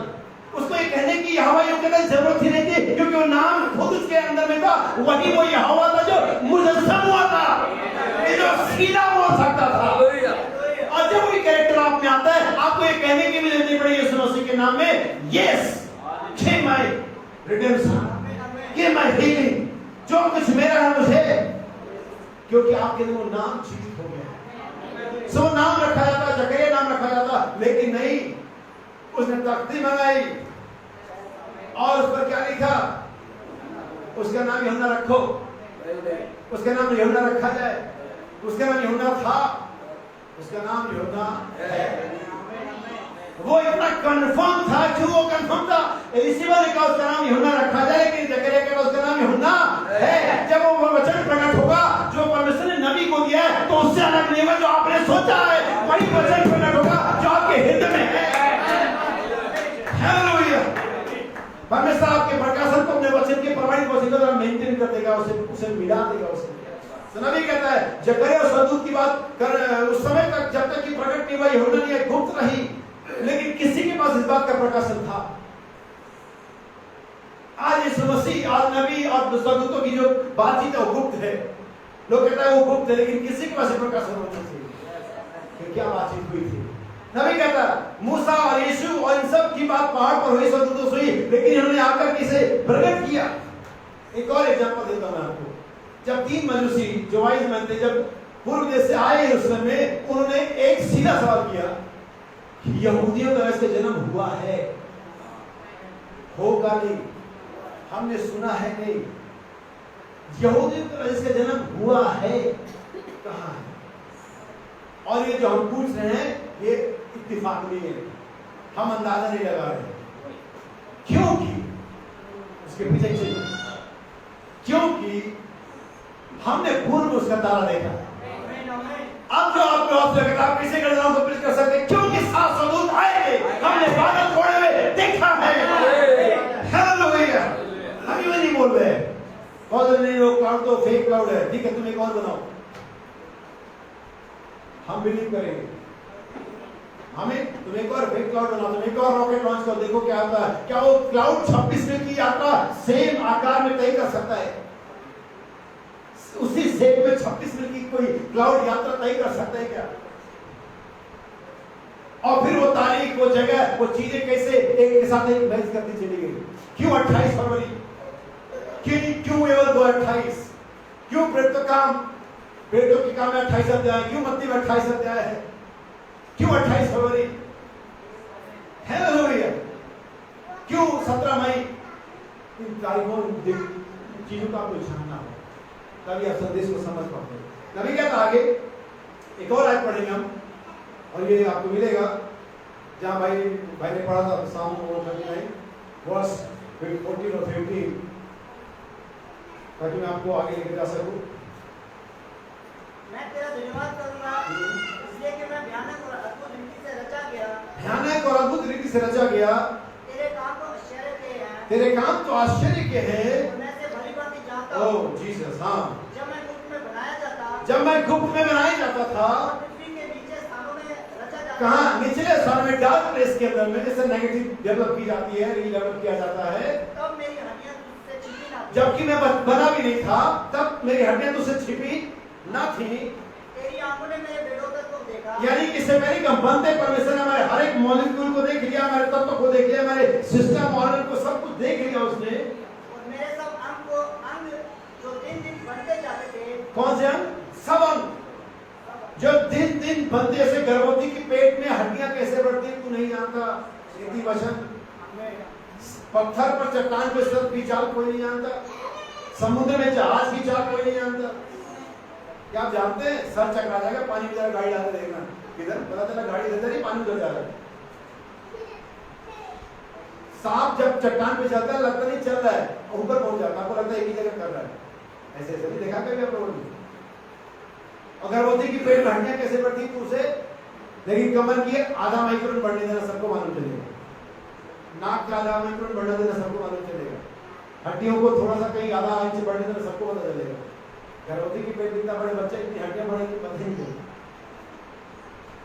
उसको ये कहने की यहोवा यूं कहता जरूरत ही नहीं थी, क्योंकि वो नाम खुद उसके अंदर में था। वही वो यहोवा था जो मुजस्सम हुआ था, ये जो सीधा बोल सकता था। और जब वो कैरेक्टर आप में आता है, आपको ये कहने की भी जरूरत नहीं पड़ी यीशु मसीह के नाम में, यस, हे माय रिडेम्पशन, ये माय हीलिंग, जो कुछ मेरा है मुझे, क्योंकि आपके लिए वो नाम जीवित हो गया। सो नाम रखा जाता, जकरिया नाम रखा जाता, लेकिन नहीं, उसने तख्ती मंगाई और उस पर क्या लिखा, उसका नाम यूहन्ना रखो, उसका नाम यूहन्ना रखा जाए। उसका नाम यूहन्ना था, उसका नाम यूहन्ना है। वो इतना कंफर्म था, क्यों वो कंफर्म था? एलिशिबा ने कहा उसका नाम यूहन्ना रखा जाए, लेकिन जकरिया ने कहा उसका नाम यूहन्ना है। जब वो वचन प्रकट होगा जो परमेश्वर ने नबी को दिया है, तो उससे अलग नहीं होगा। जो आपने सोचा है वही वचन प्रकट होगा जो आपके हृदय में है। हालेलुया। परमेश्वर आपके प्रकाशन को अपने वचन के प्रमाणित वचन द्वारा मेंटेन कर देगा, उसे मिला देगा उसे। तो नबी कहता है जकरिया और सदूत की बात कर, उस समय तक जब तक कि प्रकट नहीं हुआ, यूहन्ना ने गुप्त रही, लेकिन किसी के पास इस बात का प्रकाशन था। आज यीशु मसीह, आज नबी और सदूतों की जो बातचीत है वो गुप्त है। लोग कहता है वो गुप्त है, लेकिन किसी के पास प्रकाशन होना चाहिए। क्या बातचीत हुई थी? नबी कहता मूसा और यीशु और इन सब की बात पहाड़ पर हुई, सदूतों से हुई, लेकिन इन्होंने आकर किसे प्रकट किया। एक और एग्जांपल देता हूं आपको। जब 3 मजूसी जो वाइज मैन थे, जब पूर्व देश से आए यरूशलेम में, उन्होंने एक सीधा सवाल किया कि यहूदियों का इसका जन्म हुआ है, होगा नहीं, हमने सुना है नहीं। यहूदियों का इसका जन्म हुआ है, कहां है? और ये जो हम पूछ रहे हैं ये इत्तिफाक नहीं है, हम अंदाजा नहीं लगा रहे, क्योंकि उसके पीछे चलिए, क्योंकि हमने पूर्व उसका तारा देखा। अब जो आपको आप किसी का नाम तो कर सकते, क्योंकि 7 सदूत आए थे, हमने बादल फोड़े हुए देखा है। हालेलुया। हम ये नहीं बोल रहे, बहुत नहीं, वो क्लाउड तो फेक क्लाउड है, ठीक है, तुम एक और बनाओ, हम बिलीव करेंगे। हमें तुम एक और फेक क्लाउड बनाओ, तुम एक और रॉकेट लॉन्च करो, देखो क्या होता है। क्या वो क्लाउड 26 मिनट की यात्रा सेम आकार में तय कर सकता है? उसी शेप में 26 मिनट की कोई क्लाउड यात्रा तय कर सकता है क्या? और फिर वो तारीख, वो जगह, वो चीजें कैसे एक के साथ एक मैच करती चली गई। क्यों 28 फरवरी? क्यों केवल 28? क्यों प्रेरितों के काम में 28 अध्याय? क्यों मत्ती में 28 अध्याय है? क्यों 28 फरवरी? हालेलुया। क्यों 17 मई? इन तारीखों, चीजों का आपको जानना हो, तभी आप संदेश को समझ पाओगे। नबी कहता आगे, एक और आयत पढ़ेंगे हम, और ये आपको मिलेगा जहां भाई ने पढ़ा था, साम 39 वर्स 14 और 15, ताकि मैं आपको आगे लेके जा सकूं। मैं तेरा धन्यवाद करूंगा, इसलिए कि मैं भयानक और अद्भुत रीति से रचा गया। भयानक और अद्भुत रीति से रचा गया। तेरे काम तो आश्चर्य के हैं। तेरे काम तो आश्चर्य के हैं। मैं से भली भांति जानता हूं। ओह जीसस, हाँ। जब मैं गुप्त में बनाया जाता था, और पृथ्वी के नीचे स्थानों में रचा जाता, कहाँ? निचले स्थान में, डार्क प्लेस के अंदर में, जैसे नेगेटिव डेवलप की जाती है, रीडेवलप किया जाता है। तब मेरी हड्डियां तुझसे छिपी ना थी। जबकि मैं बना भी नहीं था, तब मेरी हड्डियां तुझसे छिपी ना थी। तेरी आंखों ने मेरे बेडोदर को देखा। यानी कि इससे पहले कि हम बनते, परमेश्वर ने हमारे हर एक मॉलिक्यूल को देख लिया, हमारे तत्व को देख लिया, हमारे सिस्टम ऑर्गन को सब कुछ देख लिया उसने। और मेरे सब अंग जो दिन दिन बनते जाते थे। कौन से अंग? सब अंग जो दिन दिन बनते, जैसे गर्भवती के पेट में हड्डियां कैसे बढ़ती हैं तू नहीं जानता। इति वचन। पत्थर पर, चट्टान पे सर की चाल कोई नहीं जानता, समुद्र में जहाज की चाल कोई नहीं जानता। क्या आप जानते हैं? सर चकरा जाएगा, पानी में जाकर गाड़ी डालकर देखना, किधर पता चला गाड़ी इधर ही, पानी उधर जा रहा है। सांप जब चट्टान पे चलता है लगता नहीं चल रहा है, ऊपर पहुंच जाता है, आपको लगता है एक ही जगह कर रहा है। ऐसे ऐसे नहीं देखा कभी आप लोगों ने? और गर्भवती की पेट में हड्डियां कैसे बढ़ती है उसे, लेकिन कमर की आधा माइक्रोन बढ़ने देना सबको मालूम चलेगा, नाक का आधा माइक्रोन बढ़ने देना सबको मालूम चलेगा, हड्डियों को थोड़ा सा कहीं आधा इंच बढ़ने देना सबको पता चलेगा। गर्भवती की पेट इतना बड़े बच्चे इतनी हड्डियां बढ़ेंगी पता नहीं चलेगी।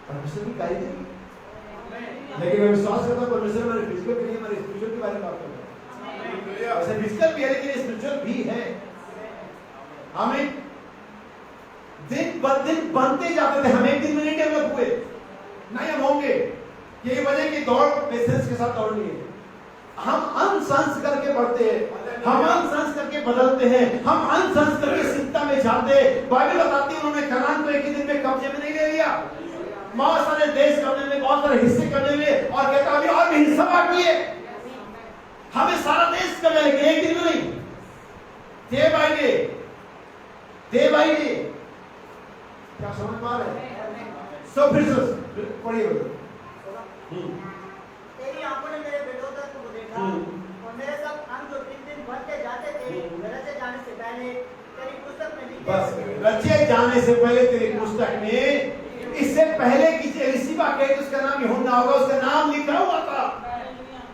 परमेश्वर की कारीगरी लेकिन मैं विश्वास करता हूँ परमेश्वर हमारे फिजिकल के लिए हमारे स्पिरिचुअल के बारे में बात कर रहा है। ऐसे फिजिकल भी है लेकिन स्पिरिचुअल भी है। हमें दिन ब दिन बनते जाते थे, हम एक दिन में नहीं डेवलप हुए, नहीं हम होंगे। यही वजह की दौड़ पेशेंस के साथ दौड़नी है। हम अनसंस करके बढ़ते हैं, हम अनसंस करके बदलते हैं, हम अनसंस करके सीखता में जाते हैं। बाइबल बताती है उन्होंने कनान को एक ही दिन में कब्जे में नहीं ले लिया, बहुत सारे देश करने में, बहुत सारे हिस्से करने में, और कहता अभी और भी हिस्सा बाकी है, हमें सारा देश करने लगे एक दिन में नहीं, day by day, day by day. क्या समझ पा रहे हैं? सो फिर पढ़िए तेरी आंखों ने मेरे बेटों को देखा और मेरे सब अंग जो दिन बढ़ते जाते थे रचे जाने से पहले तेरी पुस्तक में लिखे। बस रचे जाने से पहले तेरी पुस्तक में, इससे पहले कि एलिशिबा कहे उसका नाम यूहन्ना होगा, उसका नाम लिखा हुआ था।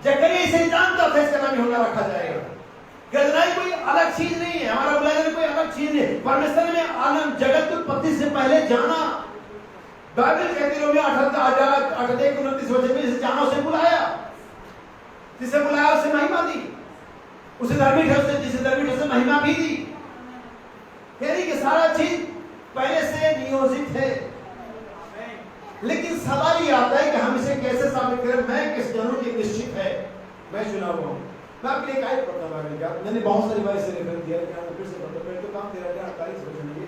जकरिया इसे जानता था इसका नाम यूहन्ना रखा जाएगा। गजराई कोई अलग चीज नहीं है, हमारा बुलाना कोई अलग चीज नहीं है। परमेश्वर ने आलम जगत उत्पत्ति से पहले जाना। बाइबल कहती है रोमियो 8:29 वचन में जिसे जाना उसे बुलाया, जिसे बुलाया उसे महिमा दी, उसे धर्मी ठहराया, जिसे धर्मी ठहराया उसे महिमा भी दी। यानी कि सारा चीज पहले से नियोजित है। लेकिन सवाल ये आता है कि हम इसे कैसे साबित करें? मैं किस जानूं कि निश्चित है मैं चुना हुआ हूं। मैं आपके लिए आयत पढ़ता हूं, क्या मैंने बहुत सारी बार इसे रेफरेंस दिया है, मैं फिर से पढ़ता हूं। तो काम 13:48 वचन है,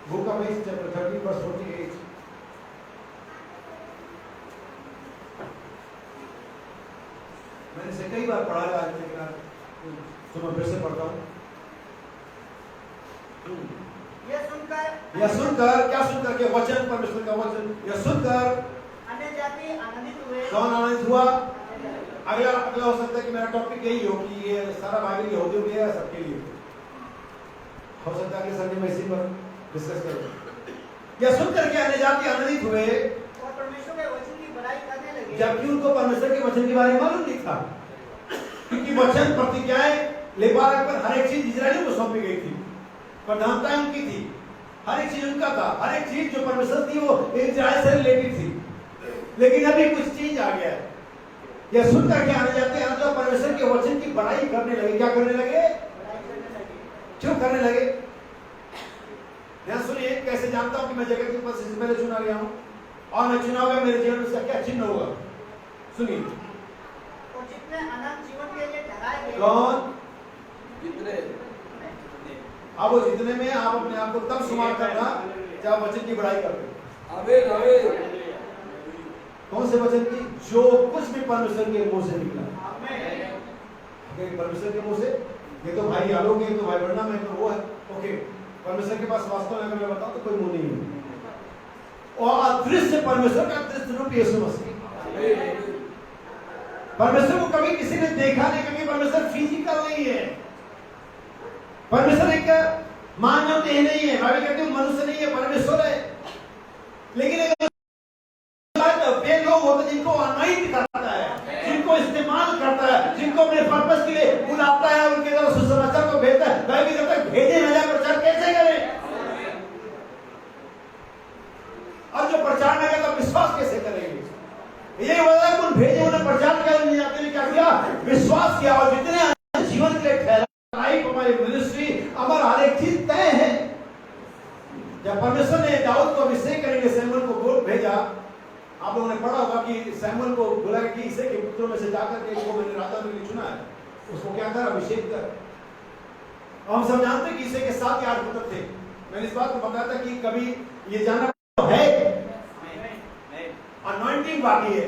book of Acts chapter 30 verse 48। मैंने इसे कई बार पढ़ा है आज, लेकिन तो मैं फिर से पढ़ता हूं। यह सुनकर क्या सुनकर के वचन, परमेश्वर का वचन, यह सुनकर अन्य जाति आनंदित हुए। कौन आनंदित हुआ? अगला हो सकता है कि मेरा टॉपिक यही हो कि ये सारा बाइबल यहूदियों के लिए, सबके लिए हो सकता है कि संडे में इसी पर डिस्कस करें। यह सुनकर के अन्य जाति आनंदित हुए और परमेश्वर के वचन की बड़ाई करने लगे, जबकि उनको परमेश्वर के वचन के बारे में मालूम नहीं था, क्योंकि वचन प्रतिज्ञाएं लेबारक पर हर एक चीज इजरायलियों को सौंपी गई थी, प्रधानता उनकी थी, हर एक चीज उनका था, हर एक चीज जो परमेश्वर थी वो इजराइल से रिलेटेड थी। लेकिन अभी कुछ चीज आ गया है। यह सुनकर के आने जाते हैं तो परमेश्वर के वचन की बड़ाई करने लगे। क्या करने लगे? क्यों करने लगे? ध्यान सुनिए, कैसे जानता हूं कि मैं जगत के ऊपर से पहले चुना गया हूं और मैं चुना होगा, मेरे जीवन में क्या चिन्ह होगा? सुनिए, और जितने अनंत जीवन के लिए ठहराए गए। कौन? जितने अब वो जितने में आप अपने आप को तब शुमार करना जब वचन की बड़ाई करते। आमीन आमीन। कौन से वचन की? जो कुछ भी परमेश्वर के मुंह से निकला। परमेश्वर के मुंह से, ये तो भाई आलोक है, तो भाई वर्णा में, तो वो है, ओके। परमेश्वर के पास वास्तव में अगर मैं बताऊं तो कोई मुंह नहीं है। और अदृश्य परमेश्वर का दृश्य रूप यीशु मसीह। परमेश्वर को कभी किसी ने देखा नहीं, क्योंकि परमेश्वर फिजिकल नहीं है। परमेश्वर एक मानव देह नहीं है, बाइबल कहती है मनुष्य नहीं है, परमेश्वर है। लेकिन वे लोग होते जिनको अनॉइंट करता है, जिनको इस्तेमाल करता है, जिनको अपने पर्पस के लिए बुलाता है, उनके द्वारा सुसमाचार को भेजता है। बाइबल कहता है भेजे न जाए प्रचार कैसे करें? और जो प्रचार नहीं करता विश्वास कैसे करेंगे? ये वजह है, उन भेजे उन्हें प्रचार करने नहीं जाते, क्या किया? विश्वास किया। और जितने जीवन के लिए लाइफ, हमारी मिनिस्ट्री, हमारा हर एक चीज तय है। जब परमेश्वर ने दाऊद को अभिषेक करने सैमुअल को गोद भेजा, आप लोगों ने पढ़ा होगा कि सैमुअल को बोला कि इसे के पुत्रों में से जाकर के इसको मैंने राजा के लिए चुना है, उसको क्या कर? अभिषेक कर। और हम सब जानते हैं कि इसे के 7 या 8 पुत्र थे। मैंने इस बात को बताया था कि कभी ये जाना है, अनॉइंटिंग बाकी है।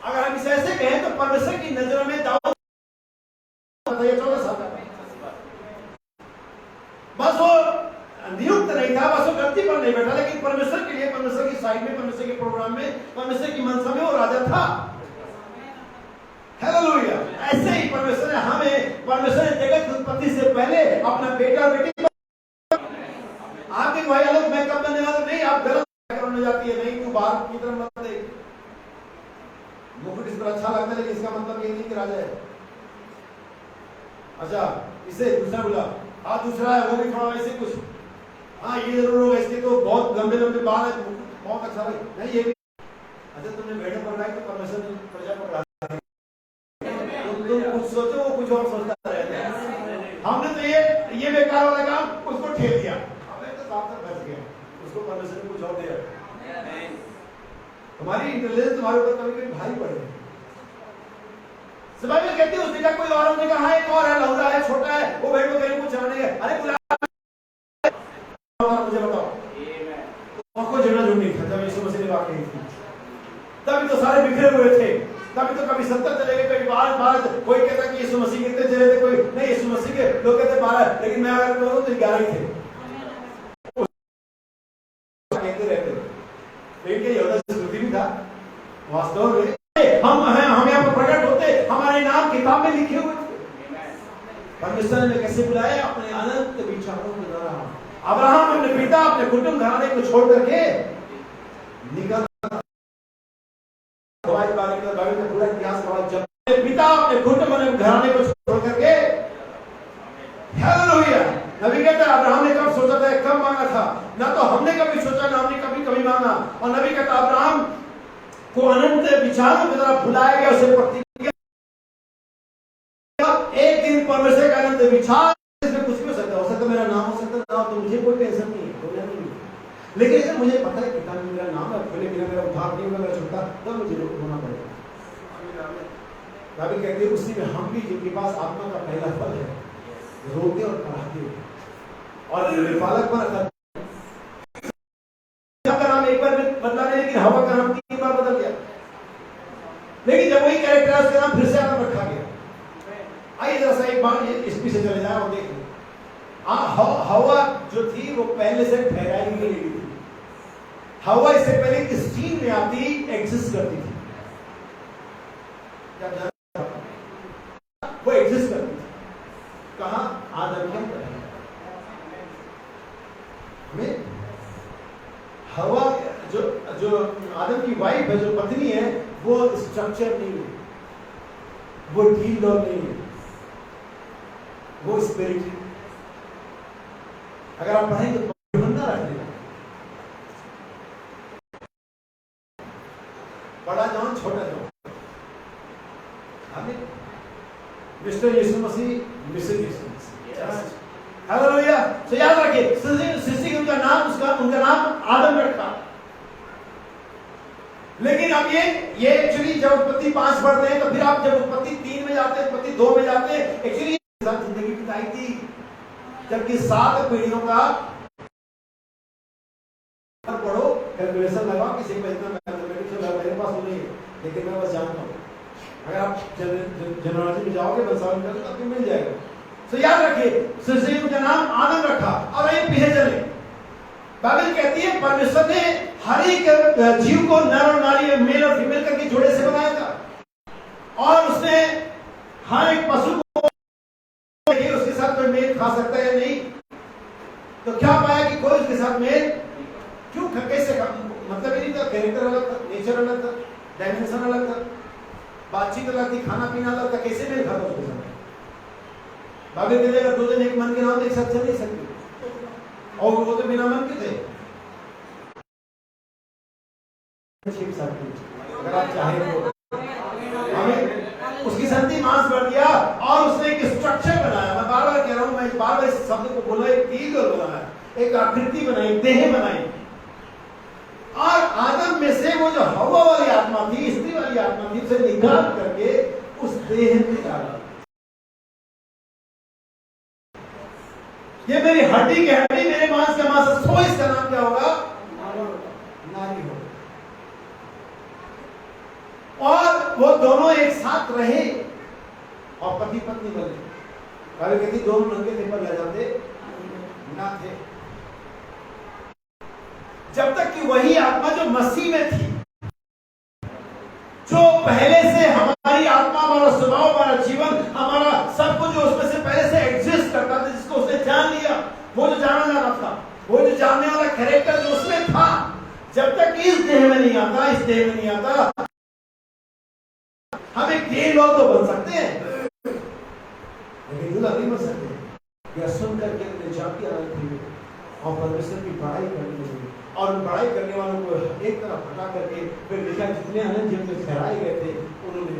अगर हम इसे ऐसे कहें तो परमेश्वर की नजरों में दाऊद 14 साल का बस वो नियुक्त नहीं था, बस वो गलती पर नहीं बैठा, लेकिन परमेश्वर के लिए, परमेश्वर की साइड में, परमेश्वर के प्रोग्राम में, परमेश्वर की मनसा में वो राजा था। हालेलुया। ऐसे ही परमेश्वर ने हमें, परमेश्वर ने जगत उत्पत्ति से पहले अपना बेटा बेटी, आपके भाई लोग मैं कब बनने वाला नहीं, आप गलत करने जाती है, नहीं तू बाहर की तरफ मत देख। मुकुट इस पर अच्छा लगता है, लेकिन इसका मतलब ये नहीं कि राजा है। अच्छा, इसे दूसरा बोला, हाँ दूसरा है, वो भी थोड़ा वैसे कुछ, हाँ ये जरूर होगा, इसके तो बहुत लंबे लंबे बाल है, बहुत अच्छा लगे नहीं, ये अच्छा तुमने भेड़ें पकड़ाई तो परमेश्वर ने प्रजा पकड़ा, तुम कुछ सोचो वो कुछ और सोचता रहता है। हमने तो ये बेकार वाला काम उसको ठेल दिया, हमें तो साफ तक फंस गया, उसको परमेश्वर ने कुछ और दिया। तुम्हारी इंटेलिजेंस तुम्हारे ऊपर कभी कभी भारी पड़े। बाइबल कहती है उसने कहा कोई और, हमने कहा एक और है, लौंडा है, छोटा है, वो भेड़ बकरी को चराने गया। अरे बुला मुझे बताओ आपको जुड़ना जुड़ नहीं था जब यीशु मसीह ने बात कही थी, तभी तो सारे बिखरे हुए थे, तभी तो कभी 70 चले गए, कभी 12, कोई कहता कि यीशु मसीह कितने चले थे, कोई नहीं यीशु मसीह के लोग कहते 12, लेकिन मैं अगर कहूं तो 11 ही थे, कहते रहते। लेकिन यहूदा स्मृति भी था वास्तव में, हम हैं, हम यहाँ पर प्रकट होते, हमारे नाम किताब में लिखे हुए थे। परमेश्वर ने कैसे बुलाया? अपने अनंत विचारों के द्वारा। अब्राहम अपने पिता अपने कुटुंब घराने को छोड़ करके निकल, पूरा इतिहास जब पिता अपने कुटुंब घराने को छोड़ करके, हालेलुया। नबी कहता है अब्राहम ने कब सोचा था, कब मांगा था, ना तो हमने कभी सोचा, ना हमने कभी मांगा। और नबी कहता अब्राहम को अनंत विचारों की तरफ बुलाया गया, उसे प्रतिज्ञा, एक दिन परमेश्वर का अनंत विचार, इसमें कुछ भी हो सकता है, मेरा नाम हो सकता है, तो मुझे कोई टेंशन नहीं है, कोई नहीं। लेकिन अगर मुझे पता है पिता में मेरा नाम है, खुले बिना मेरा उद्धार नहीं होगा, मेरा छुटता, तब मुझे होना पड़ेगा। दावी कहते हैं उसी में हम भी, जिनके पास आत्मा का पहला फल है, रोते और पढ़ाते और निपालक पर का नाम एक बार बदला नहीं, लेकिन हवा का नाम 3 बार बदल गया। लेकिन जब वही कैरेक्टर है, उसका नाम फिर से आदम रखा गया। आइए जरा सा एक बार इस पीछे चले जाए और देखें। हवा जो थी वो पहले से ठहराई हुई नहीं थी। हवा इससे पहले किस चीज में आती, एग्जिस्ट करती थी, क्या वो एग्जिस्ट करती थी कहां? आदम के अंदर। हवा जो आदम की वाइफ है, जो पत्नी है, वो स्ट्रक्चर नहीं है, वो ढील डॉल नहीं है, वो स्पिरिट है। अगर आप पढ़ेंगे तो बंदा रख देगा, बड़ा जॉन छोटा जॉन, मिस्टर यीशु मसीह, मिसेस यीशु मसीह। हालेलुया। तो याद रखिए सृष्टि उनका नाम आदम रखा। लेकिन अब ये एक्चुअली जब उत्पत्ति 5 पढ़ते हैं, तो फिर आप जब उत्पत्ति 3 में जाते हैं, उत्पत्ति 2 में जाते हैं, एक्चुअली जिंदगी बिताई थी, जबकि 7 पीढ़ियों का पढ़ो, कैलकुलेशन लगाओ, किसी को इतना मैथमेटिक्स मेरे पास नहीं है, लेकिन मैं बस जानता हूँ। अगर आप जनरल में जाओगे बंसावल में, तो आपको मिल जाएगा। तो याद रखिए सृष्टि का नाम आदम रखा। अब ये पीछे चले, बाइबल कहती है परमेश्वर ने हर एक जीव को नर और नारी, मेल और फीमेल करके जोड़े से बनाया था, और उसने हर एक पशु को उसके साथ कोई मेल खा सकता है या नहीं, तो क्या पाया कि कोई उसके साथ मेल क्यों, कैसे, मतलब ये नहीं था, कैरेक्टर अलग था, नेचर अलग था, डायमेंशन अलग था, बातचीत अलग थी, खाना पीना अलग था, कैसे मेल खाता उसके साथ? बाइबल कहते हैं 2 जन एक मन के नाम एक साथ चल नहीं सकते, और वो तो बिना मन के थे। अगर आप चाहें तो हमें उसकी संति मांस बढ़ गया, और उसने एक स्ट्रक्चर बनाया। मैं बार बार कह रहा हूं, मैं बार बार इस शब्द को बोला, एक टील बनाया, एक आकृति बनाई, देह बनाई, और आदम में से वो जो हवा वाली आत्मा थी, स्त्री वाली आत्मा थी, उसे निकाल करके उस देह में डाला। ये मेरी हड्डी की हड्डी, मेरे मांस का मांस, सो इसका नाम क्या होगा? नारी होगा। और वो दोनों एक साथ रहे और पति पत्नी बने। बाइबल कहती दोनों नंगे थे पर ले जाते ना थे, जब तक कि वही आत्मा जो मसीह में थी, जो पहले से हमारी आत्मा, हमारा स्वभाव, हमारा जीवन, हमारा सब कुछ जो उसमें से पहले से एग्जिस्ट करता था, जिसको उसने जान लिया, वो जो जाना जाना था, वो जो जानने वाला कैरेक्टर जो उसमें था, जब तक इस देह में नहीं आता, इस देह में नहीं आता, हम एक गए लोग तो बन सकते हैं, लेकिन दूल्हा नहीं बन सकते। या सुन करके अपने जाति अलग थी, और परमेश्वर की बड़ाई करने लगे। और उन बड़ाई करने वालों को एक तरफ हटा करके फिर लिखा जितने अनंत जल में ठहराए गए थे उन्होंने